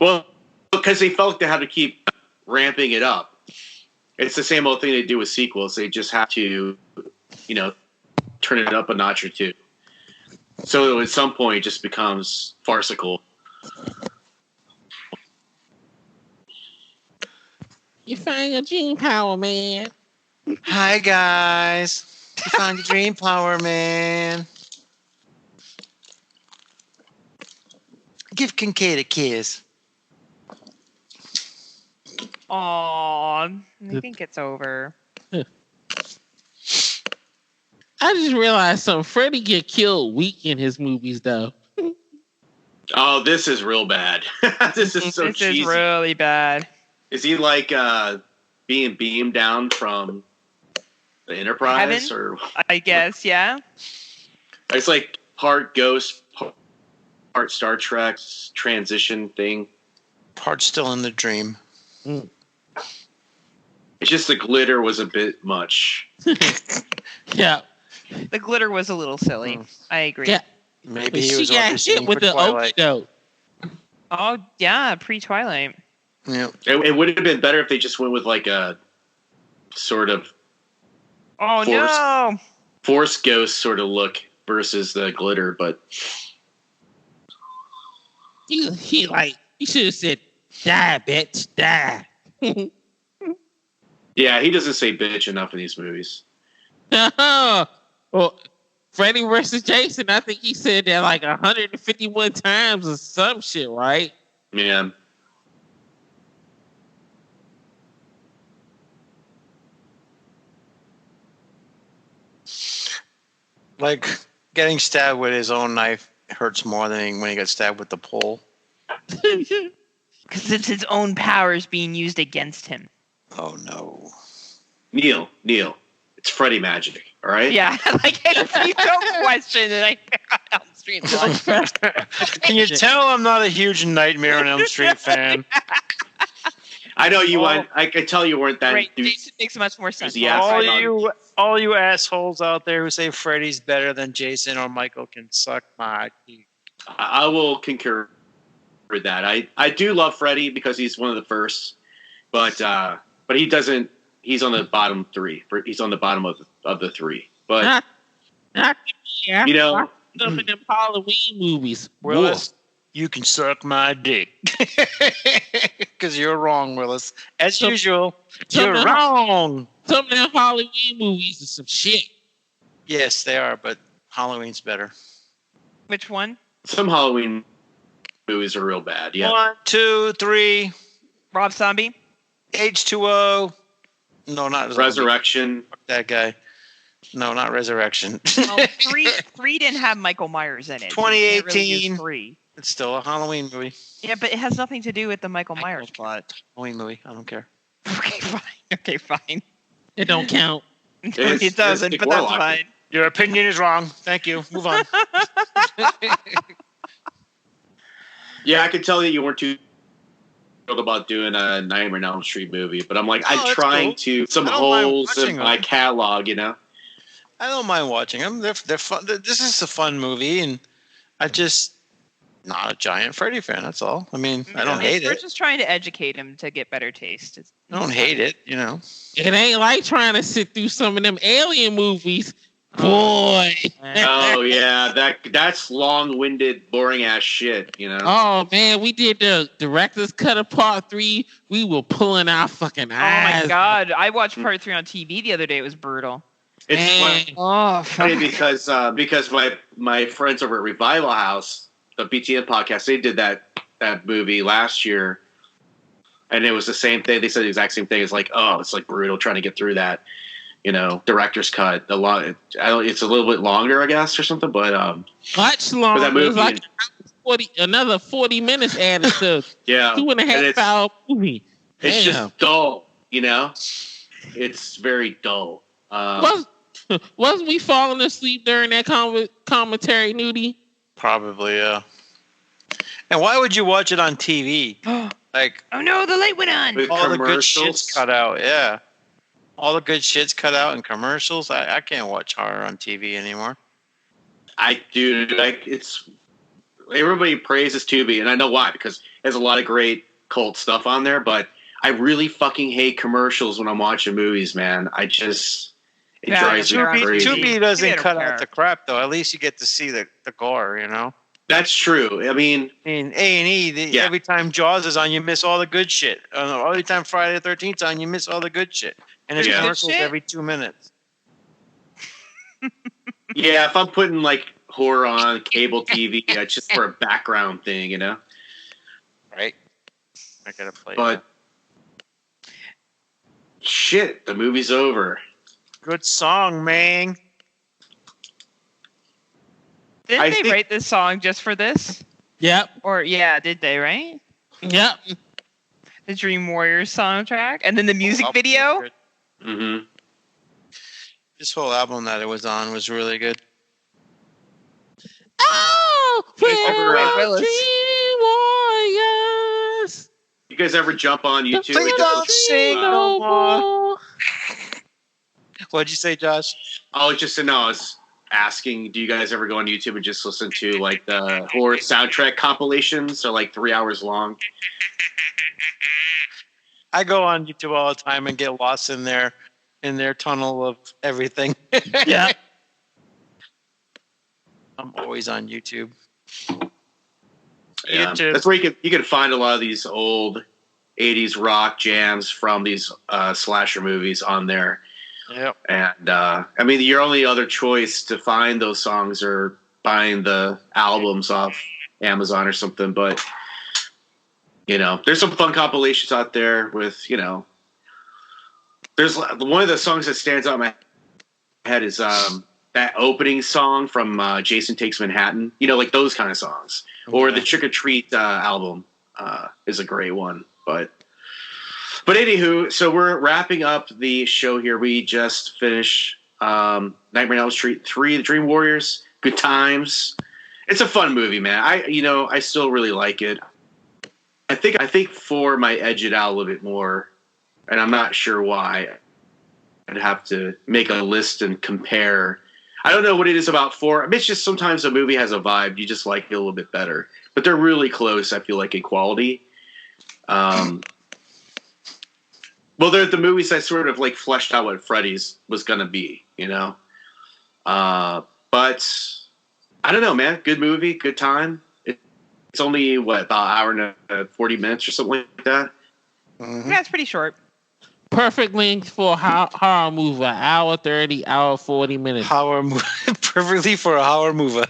Well, because they felt they had to keep ramping it up. It's the same old thing they do with sequels. They just have to, turn it up a notch or two. So at some point, it just becomes farcical. You find your gene power, man. Hi, guys. You found your dream power, man. Give Kincaid a kiss. Aw, I think it's over. I just realized something. Freddy get killed weak in his movies, though. Oh, this is real bad. This is so cheesy. This is really bad. Is he like being beamed down from the Enterprise? Heaven? Or I guess, yeah. It's like part Ghost, part Star Trek transition thing. Part still in the dream. Mm. It's just the glitter was a bit much. Yeah. The glitter was a little silly. I agree. Yeah. Maybe he she was got hit with the antidote. Oh, yeah, pre-Twilight. Yeah. It would have been better if they just went with like a sort of Force Ghost sort of look versus the glitter, but He should have said, "Die, bitch, die." yeah, he doesn't say bitch enough in these movies. Well, Freddy versus Jason, I think he said that like 151 times or some shit, right? Yeah. Like getting stabbed with his own knife hurts more than when he got stabbed with the pole. Because it's his own powers being used against him. Oh no. Neil, it's Freddy magic, all right? Yeah, like if you don't question it, I pick on Elm Street. Can you tell I'm not a huge Nightmare on Elm Street fan? I know you want. I could tell you weren't that. Right, Jason makes much more sense. Yeah, all you assholes out there who say Freddy's better than Jason or Michael can suck my dick. I will concur with that. I do love Freddy because he's one of the first, but he doesn't. He's on the bottom three. He's on the bottom of the three. But not yeah, you know, some of them Halloween movies. Willis, you can suck my dick because you're wrong, Willis. As usual, you're wrong. Some of them Halloween movies are some shit. Yes, they are, but Halloween's better. Which one? Some Halloween movies are real bad. Yeah. 1, 2, 3. Rob Zombie. H2O. No, not Resurrection. Fuck that guy. No, not Resurrection. Oh, three didn't have Michael Myers in it. 2018. Really It's still a Halloween movie. Yeah, but it has nothing to do with the Michael Myers plot. Halloween movie. I don't care. Okay, fine. It don't count. It doesn't, but that's fine. Your opinion is wrong. Thank you. Move on. Yeah, I could tell that you weren't too thrilled about doing a Nightmare on Elm Street movie, but I'm like, I'm trying to some holes in my catalog, you know. I don't mind watching them. They're fun. This is a fun movie, and I just not a giant Freddy fan. That's all. I mean, I don't hate it. We're just trying to educate him to get better taste. I don't hate it, you know. It ain't like trying to sit through some of them alien movies. Boy. Oh yeah, that's long-winded, boring ass shit, you know. Oh man, we did the director's cut of part 3. We were pulling our fucking eyes. Oh my god, I watched part 3 on TV the other day. It was brutal. It's funny because my friends over at Revival House, the BTN podcast, they did that movie last year, and it was the same thing. They said the exact same thing. It's like, oh, it's like brutal trying to get through that, you know, director's cut. It's a little bit longer, I guess, or something, but much longer. That movie, it was like another 40 minutes added to 2.5 hour movie. It's just dull, you know. It's very dull. Wasn't we falling asleep during that commentary, Newty? Probably, yeah. And why would you watch it on TV? Like, oh no, the light went on. All the good shit's cut out, yeah. All the good shit's cut out in commercials. I can't watch horror on TV anymore. It's everybody praises Tubi, and I know why, because it has a lot of great cult stuff on there. But I really fucking hate commercials when I'm watching movies, man. It drives me crazy. Tubi doesn't cut out the crap, though. At least you get to see the gore, you know. That's true. I mean, in A&E, every time Jaws is on, you miss all the good shit. Every time Friday the 13th is on, you miss all the good shit. And there's commercials every 2 minutes. Yeah, if I'm putting like horror on cable TV, it's just for a background thing, you know. Right. I gotta play. But shit, the movie's over. Good song, man. Didn't they write this song just for this? Yep. Or did they? Right? Yep. The Dream Warriors soundtrack, and then the music video. Mm-hmm. This whole album that it was on was really good. Oh, Willis. Dream Warriors. You guys ever jump on YouTube? Don't sing no more. What'd you say, Josh? I was asking, do you guys ever go on YouTube and just listen to like the horror soundtrack compilations? They're like 3 hours long. I go on YouTube all the time and get lost in their tunnel of everything. Yeah. I'm always on YouTube. Yeah. That's where you can find a lot of these old 80s rock jams from these slasher movies on there. Yep. And I mean, your only other choice to find those songs are buying the albums off Amazon or something. But you know, there's some fun compilations out there with, you know, there's one of the songs that stands out in my head is that opening song from Jason Takes Manhattan. You know, like those kind of songs. Okay. Or the Trick or Treat album is a great one. But anywho, so we're wrapping up the show here. We just finished Nightmare on Elm Street 3, The Dream Warriors. Good times. It's a fun movie, man. I still really like it. I think for my edge it out a little bit more, and I'm not sure why. I'd have to make a list and compare. I don't know what it is about 4. I mean, it's just sometimes a movie has a vibe. You just like it a little bit better. But they're really close, I feel like, in quality. Well, they're the movies that sort of like fleshed out what Freddy's was going to be, you know? But I don't know, man. Good movie, good time. It's only, about an hour and 40 minutes or something like that? Mm-hmm. Yeah, it's pretty short. Perfect length for a horror movie. Hour 30, hour 40 minutes. Perfectly for a horror movie.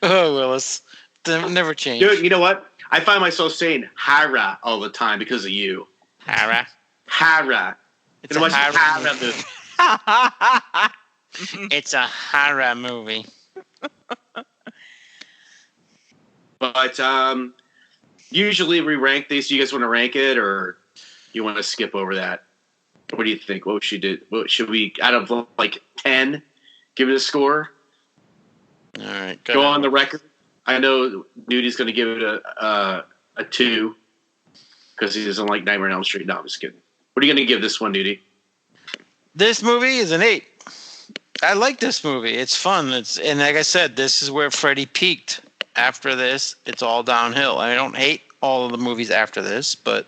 Oh, Willis. Never change. Dude, you know what? I find myself saying "hara" all the time because of you. Hara. It's a horror movie. It's a horror movie. But usually we rank these. Do you guys want to rank it, or you want to skip over that? What do you think? What should we, out of like 10, give it a score? All right. Go on the record. I know Newty's going to give it a 2 because he doesn't like Nightmare on Elm Street. No, I'm just kidding. What are you going to give this one, Newty? This movie is an 8. I like this movie. It's fun. And like I said, this is where Freddy peaked. After this, it's all downhill. I don't hate all of the movies after this, but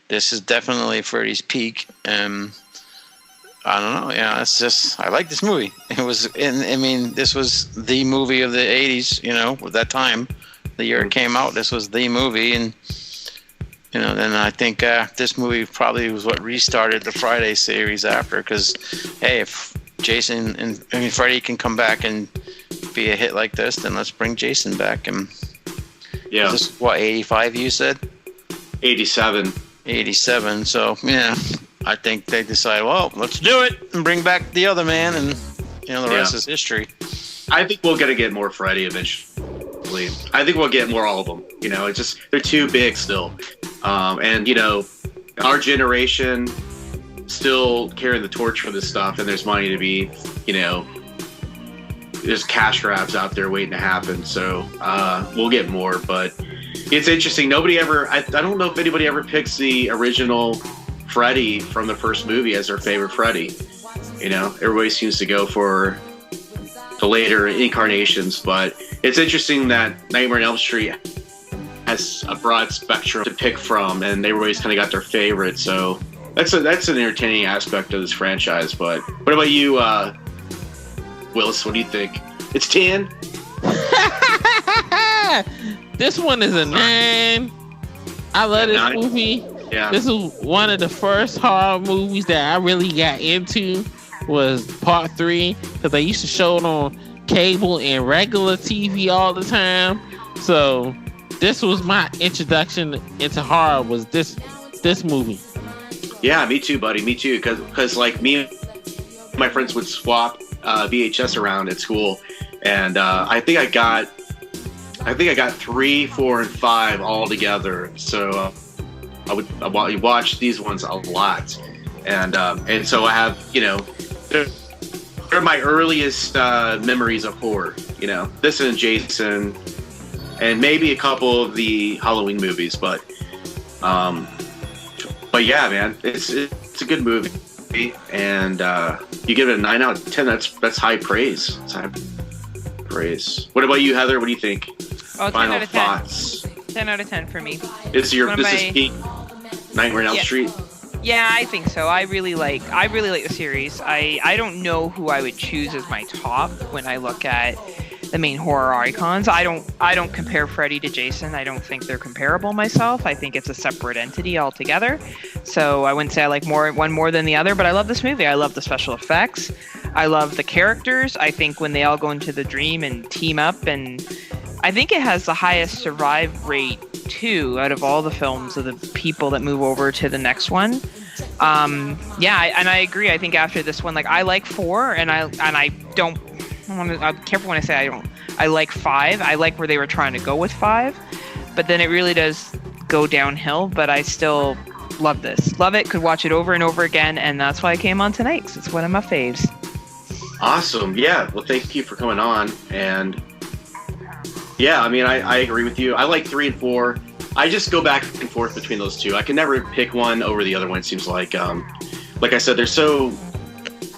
this is definitely Freddy's peak. I don't know. Yeah, it's just, I like this movie. This was the movie of the 80s, you know, at that time, the year it came out, this was the movie. And, you know, then I think this movie probably was what restarted the Friday series after, because, hey, if Jason and Freddy can come back and be a hit like this, then let's bring Jason back. And yeah, this is what, 85 you said? 87. So yeah, I think they decide, well, let's do it and bring back the other man, and you know the rest is history. I think we're gonna get more Freddy eventually. I think we'll get more all of them. You know, it's just they're too big still, and you know, our generation still carrying the torch for this stuff, and there's money to be, you know, there's cash grabs out there waiting to happen. So we'll get more, but it's interesting. Nobody ever, I don't know if anybody ever picks the original Freddy from the first movie as their favorite Freddy. You know, everybody seems to go for the later incarnations, but it's interesting that Nightmare on Elm Street has a broad spectrum to pick from, and everybody's kind of got their favorite. So that's an entertaining aspect of this franchise. But what about you, Willis? What do you think? It's 10. This one is a 9. I love this 9? movie. Yeah. This is one of the first horror movies that I really got into. Was part 3, because they used to show it on cable and regular TV all the time. So this was my introduction into horror. Was this movie? Yeah, me too, buddy. Me too. Because like me and my friends would swap VHS around at school, and I think I got 3, 4, and 5 all together. So I would watch these ones a lot, and so I have, you know, they're my earliest memories of horror. You know, this and Jason, and maybe a couple of the Halloween movies, but yeah, man, it's a good movie, and you give it a 9 out of 10. That's high praise. It's high praise. What about you, Heather? What do you think? Oh, 10 Final out of 10. thoughts. 10 out of 10 for me. This is peak Nightmare on Elm Street. Yeah, I think so. I really like the series. I don't know who I would choose as my top when I look at the main horror icons. I don't compare Freddy to Jason. I don't think they're comparable myself. I think it's a separate entity altogether. So I wouldn't say I like one more than the other, but I love this movie. I love the special effects. I love the characters. I think when they all go into the dream and team up, and I think it has the highest survive rate too out of all the films of the people that move over to the next one. And I agree. I think after this one, like, I like 4, and I'm careful when I say I like 5. I like where they were trying to go with 5, but then it really does go downhill. But I still love this. Love it. Could watch it over and over again, and that's why I came on tonight, because it's one of my faves. Awesome. Yeah. Well, thank you for coming on. And yeah, I mean, I agree with you. I like 3 and 4. I just go back and forth between those two. I can never pick one over the other one. It seems like I said, they're so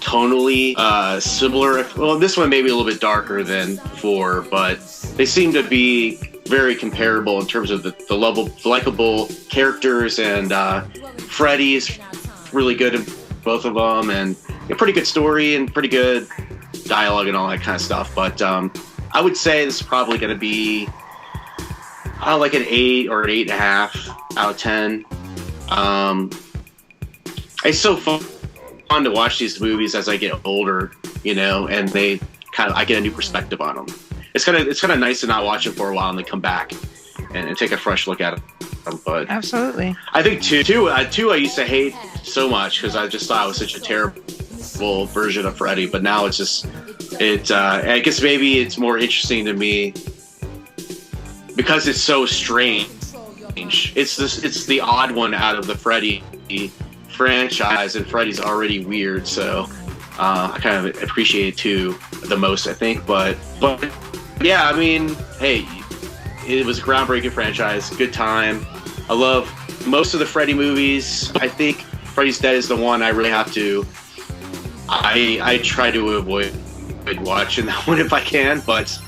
tonally similar. Well, this one may be a little bit darker than 4, but they seem to be very comparable in terms of the likable characters, and Freddy's really good in both of them, and a pretty good story and pretty good dialogue and all that kind of stuff. But I would say this is probably going to be like an 8 or an 8.5 out of 10. It's so fun to watch these movies as I get older, you know, and I get a new perspective on them. It's kind of nice to not watch them for a while and then come back and take a fresh look at them. But absolutely, I think two I used to hate so much because I just thought it was such a terrible version of Freddy. But now I guess maybe it's more interesting to me because it's so strange. It's the odd one out of the Freddy franchise, and Freddy's already weird, so I kind of appreciate it too the most, I think. But yeah, I mean, hey, it was a groundbreaking franchise, good time. I love most of the Freddy movies. I think Freddy's Dead is the one I really have to. I try to avoid watching that one if I can, but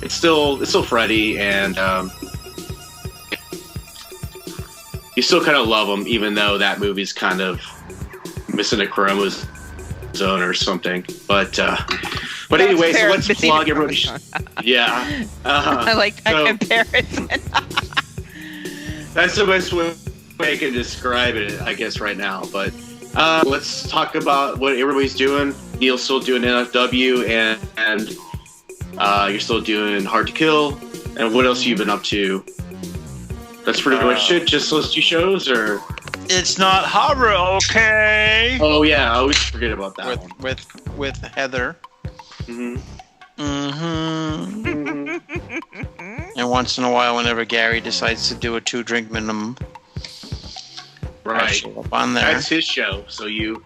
it's still Freddy, and you still kind of love him, even though that movie's kind of missing a chromosome or something. But anyway, so let's plug everybody. Yeah, I like that comparison. That's the best way I can describe it, I guess, right now. But let's talk about what everybody's doing. Neil's still doing NFW, and you're still doing Hard to Kill. And what else you've been up to? That's pretty much it. Just those 2 shows, or it's not horror, okay? Oh yeah, I always forget about that with Heather. Mm-hmm. And once in a while, whenever Gary decides to do a 2-drink minimum, right, I show up on there. That's his show, so you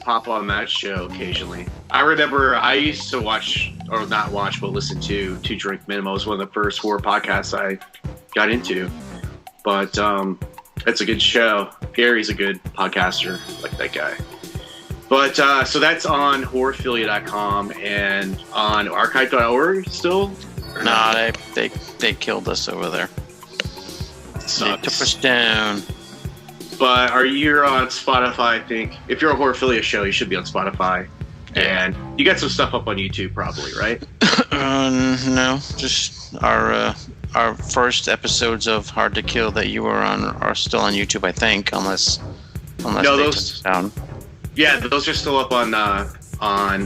pop on that show occasionally. I remember I used to watch, or not watch, but listen to 2-Drink Minimum. It was one of the first horror podcasts I got into. But That's a good show. Gary's a good podcaster, like that guy. But so that's on horrorphilia.com and on archive.org still? No, they killed us over there. Sucks. They took us down. But you're on Spotify, I think. If you're a Horrorphilia show, you should be on Spotify. And you got some stuff up on YouTube probably, right? No, just our first episodes of Hard to Kill that you were on are still on YouTube, I think, unless no, they those took it down. Yeah, those are still up on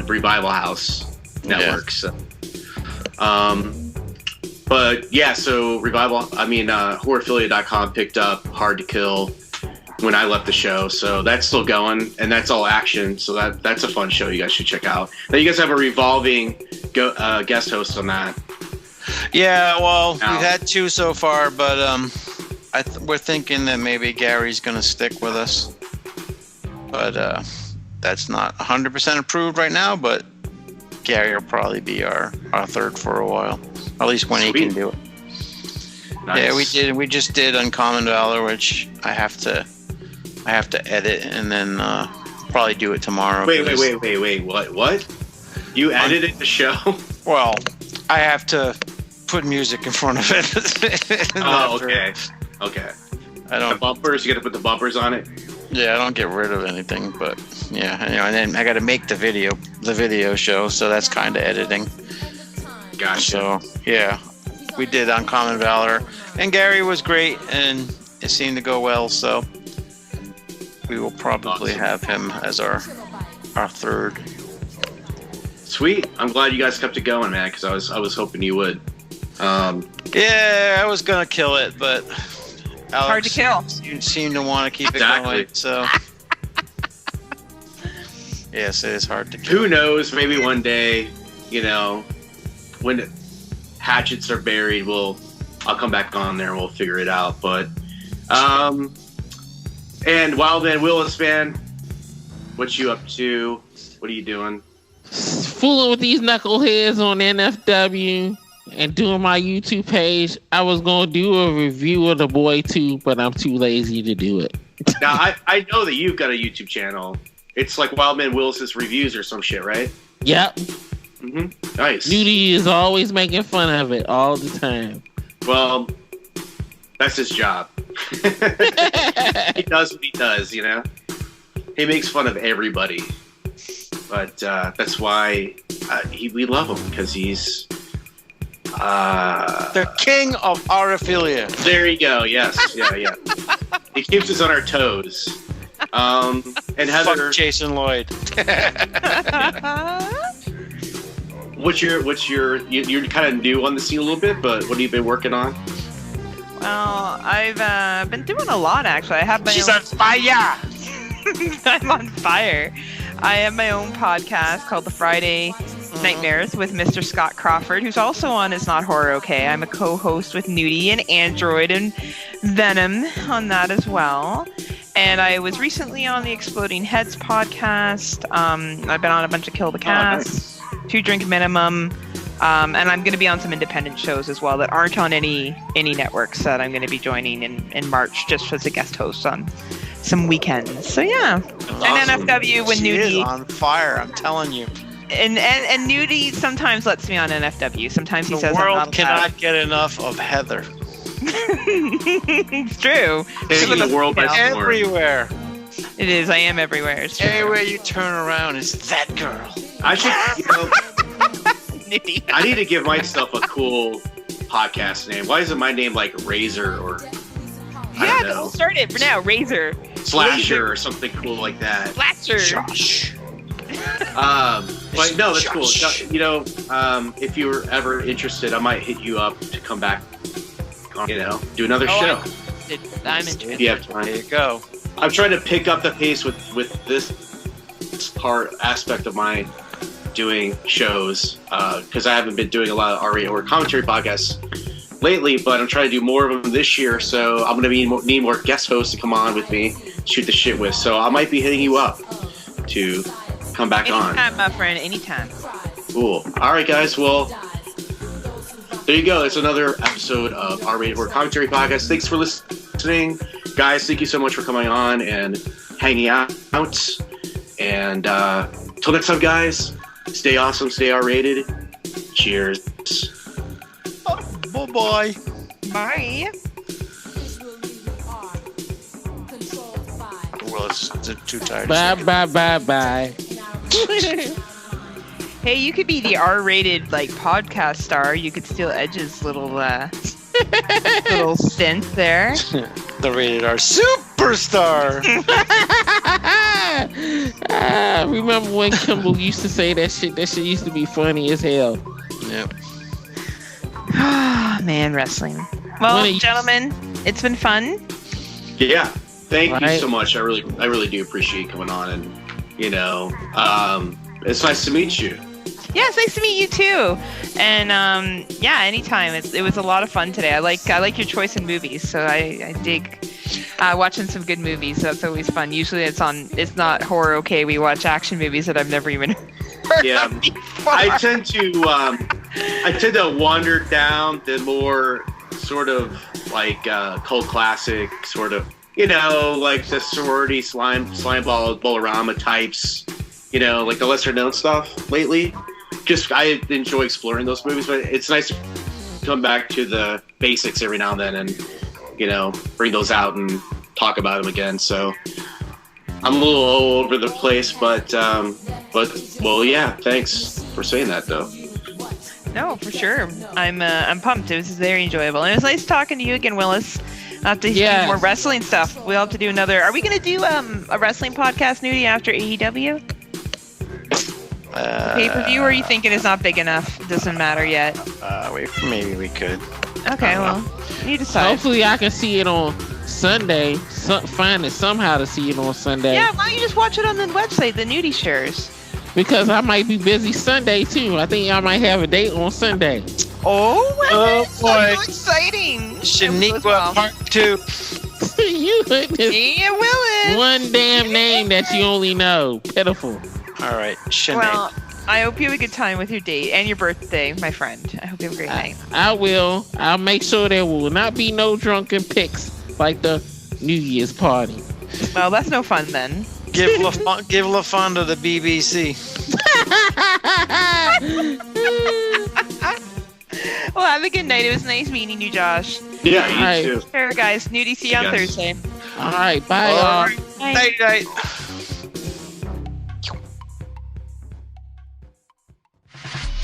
Revival House Network. So. But yeah, so Horrorphilia.com picked up Hard to Kill when I left the show, so that's still going, and that's all action. So that's a fun show you guys should check out. Now you guys have a revolving guest host on that. Yeah, well, we've had 2 so far, but we're thinking that maybe Gary's gonna stick with us. But that's not 100% approved right now, but Gary will probably be our third for a while. At least when he can do it. Nice. Yeah, we just did Uncommon Valor, which I have to edit and then probably do it tomorrow. Wait, what? You edited the show? Well, I have to put music in front of it. Oh, okay. The bumpers, you got to put the bumpers on it? Yeah, I don't get rid of anything, but yeah, and then I got to make the video show, so that's kind of editing. Gotcha. So yeah, we did Uncommon Valor, and Gary was great, and it seemed to go well. So we will probably have him as our third. Sweet. I'm glad you guys kept it going, man, because I was hoping you would. Yeah, I was gonna kill it, but Alex hard to kill. You seem to want to keep it going, so yes, it is hard to kill. Who knows? Maybe one day, when hatchets are buried, I'll come back on there and we'll figure it out. But and Wildman Willis, man, what you up to? What are you doing? Fooling with these knuckleheads on NFW and doing my YouTube page. I was gonna do a review of The Boy 2, but I'm too lazy to do it. Now I know that you've got a YouTube channel. It's like Wildman Willis's reviews or some shit, right? Yep. Mm-hmm. Nice. Newty is always making fun of it all the time. Well, that's his job. He does what he does, He makes fun of everybody. But that's why we love him, because he's the king of aurophilia. There you go. Yes. Yeah. He keeps us on our toes. And Heather, fuck Jason Lloyd. You're kind of new on the scene a little bit, but what have you been working on? Well, I've been doing a lot, actually. I have She's on fire. I'm on fire. I have my own podcast called The Friday Nightmares with Mr. Scott Crawford, who's also on It's Not Horror Okay. I'm a co-host with Newty and Android and Venom on that as well. And I was recently on the Exploding Heads podcast. I've been on a bunch of Kill the Cats, Two Drink Minimum, and I'm going to be on some independent shows as well that aren't on any networks that I'm going to be joining in March just as a guest host on some weekends. So yeah, awesome. And NFW with Newty. She is on fire, I'm telling you. And Newty sometimes lets me on NFW. Sometimes he says the world I'm not cannot get enough of Heather. It's true. Taking the world by storm. Everywhere. It is. I am everywhere. It's true. Everywhere you turn around is that girl. I should, I need to give myself a cool podcast name. Why isn't my name like Razor or I don't know. We'll start it for now. Razor. Slasher or something cool like that. Slasher. Josh. But no, that's cool. If you were ever interested, I might hit you up to come back. Do another show. I'm interested. If you have time. There you go. I'm trying to pick up the pace with this aspect of my doing shows because I haven't been doing a lot of R-rated or commentary podcasts lately, but I'm trying to do more of them this year. So I'm going to need more guest hosts to come on with me, shoot the shit with. So I might be hitting you up to come back on. Anytime, my friend. Anytime. Cool. All right, guys. Well, there you go. It's another episode of R-rated or commentary podcast. Thanks for listening, guys, thank you so much for coming on and hanging out. And till next time, guys, stay awesome, stay R-rated. Cheers. Bye-bye. Bye. Willis is too tired. Bye. Hey, you could be the R-rated like podcast star. You could steal Edge's little little stint there. The rated R superstar. Remember when Kimball used to say that shit? That shit used to be funny as hell. Yep. Man, wrestling. Well, gentlemen, it's been fun. Yeah, thank you so much. I really do appreciate coming on, and it's nice to meet you. Yeah, it's nice to meet you too. And yeah, anytime. It was a lot of fun today. I like your choice in movies, so I dig watching some good movies. So that's always fun. Usually it's not horror. Okay, we watch action movies that I've never even heard of before. I tend to wander down the more sort of like cult classic sort of, like the sorority slime ball bolorama types, like the lesser known stuff lately. Just I enjoy exploring those movies, but it's nice to come back to the basics every now and then, and bring those out and talk about them again. So I'm a little all over the place, but well, yeah. Thanks for saying that, though. No, for sure. I'm pumped. It was very enjoyable, and it was nice talking to you again, Willis. I'll have to do more wrestling stuff. We'll have to do another. Are we going to do a wrestling podcast, Newty, after AEW? Pay-per-view, or are you thinking it's not big enough? It doesn't matter yet. Maybe we could. Okay, well, you decide. Hopefully I can see it on Sunday. Find it somehow to see it on Sunday. Yeah, why don't you just watch it on the website, the Newty shares? Because I might be busy Sunday too. I think I might have a date on Sunday. Oh, well, boy. so exciting. Shaniqua Part 2. You Yeah, Willis. one damn name that you only know. Pitiful. All right, Shanae. Well, I hope you have a good time with your date and your birthday, my friend. I hope you have a great night. I will. I'll make sure there will not be no drunken pics like the New Year's party. Well, that's no fun then. Give LaFonda the BBC. Well, have a good night. It was nice meeting you, Josh. Yeah, you too. Sure, guys. Newty, see you on Thursday. All right, bye, y'all. Bye. Night.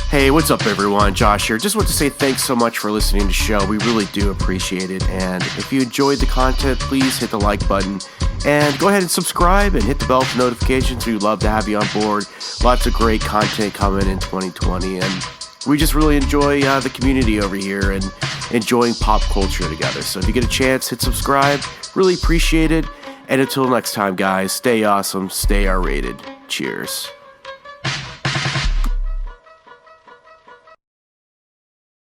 Hey, what's up, everyone? Josh here. Just want to say thanks so much for listening to the show. We really do appreciate it. And if you enjoyed the content, please hit the like button and go ahead and subscribe and hit the bell for notifications. We'd love to have you on board. Lots of great content coming in 2020. And we just really enjoy the community over here and enjoying pop culture together. So if you get a chance, hit subscribe. Really appreciate it. And until next time, guys, stay awesome, stay R-rated. Cheers.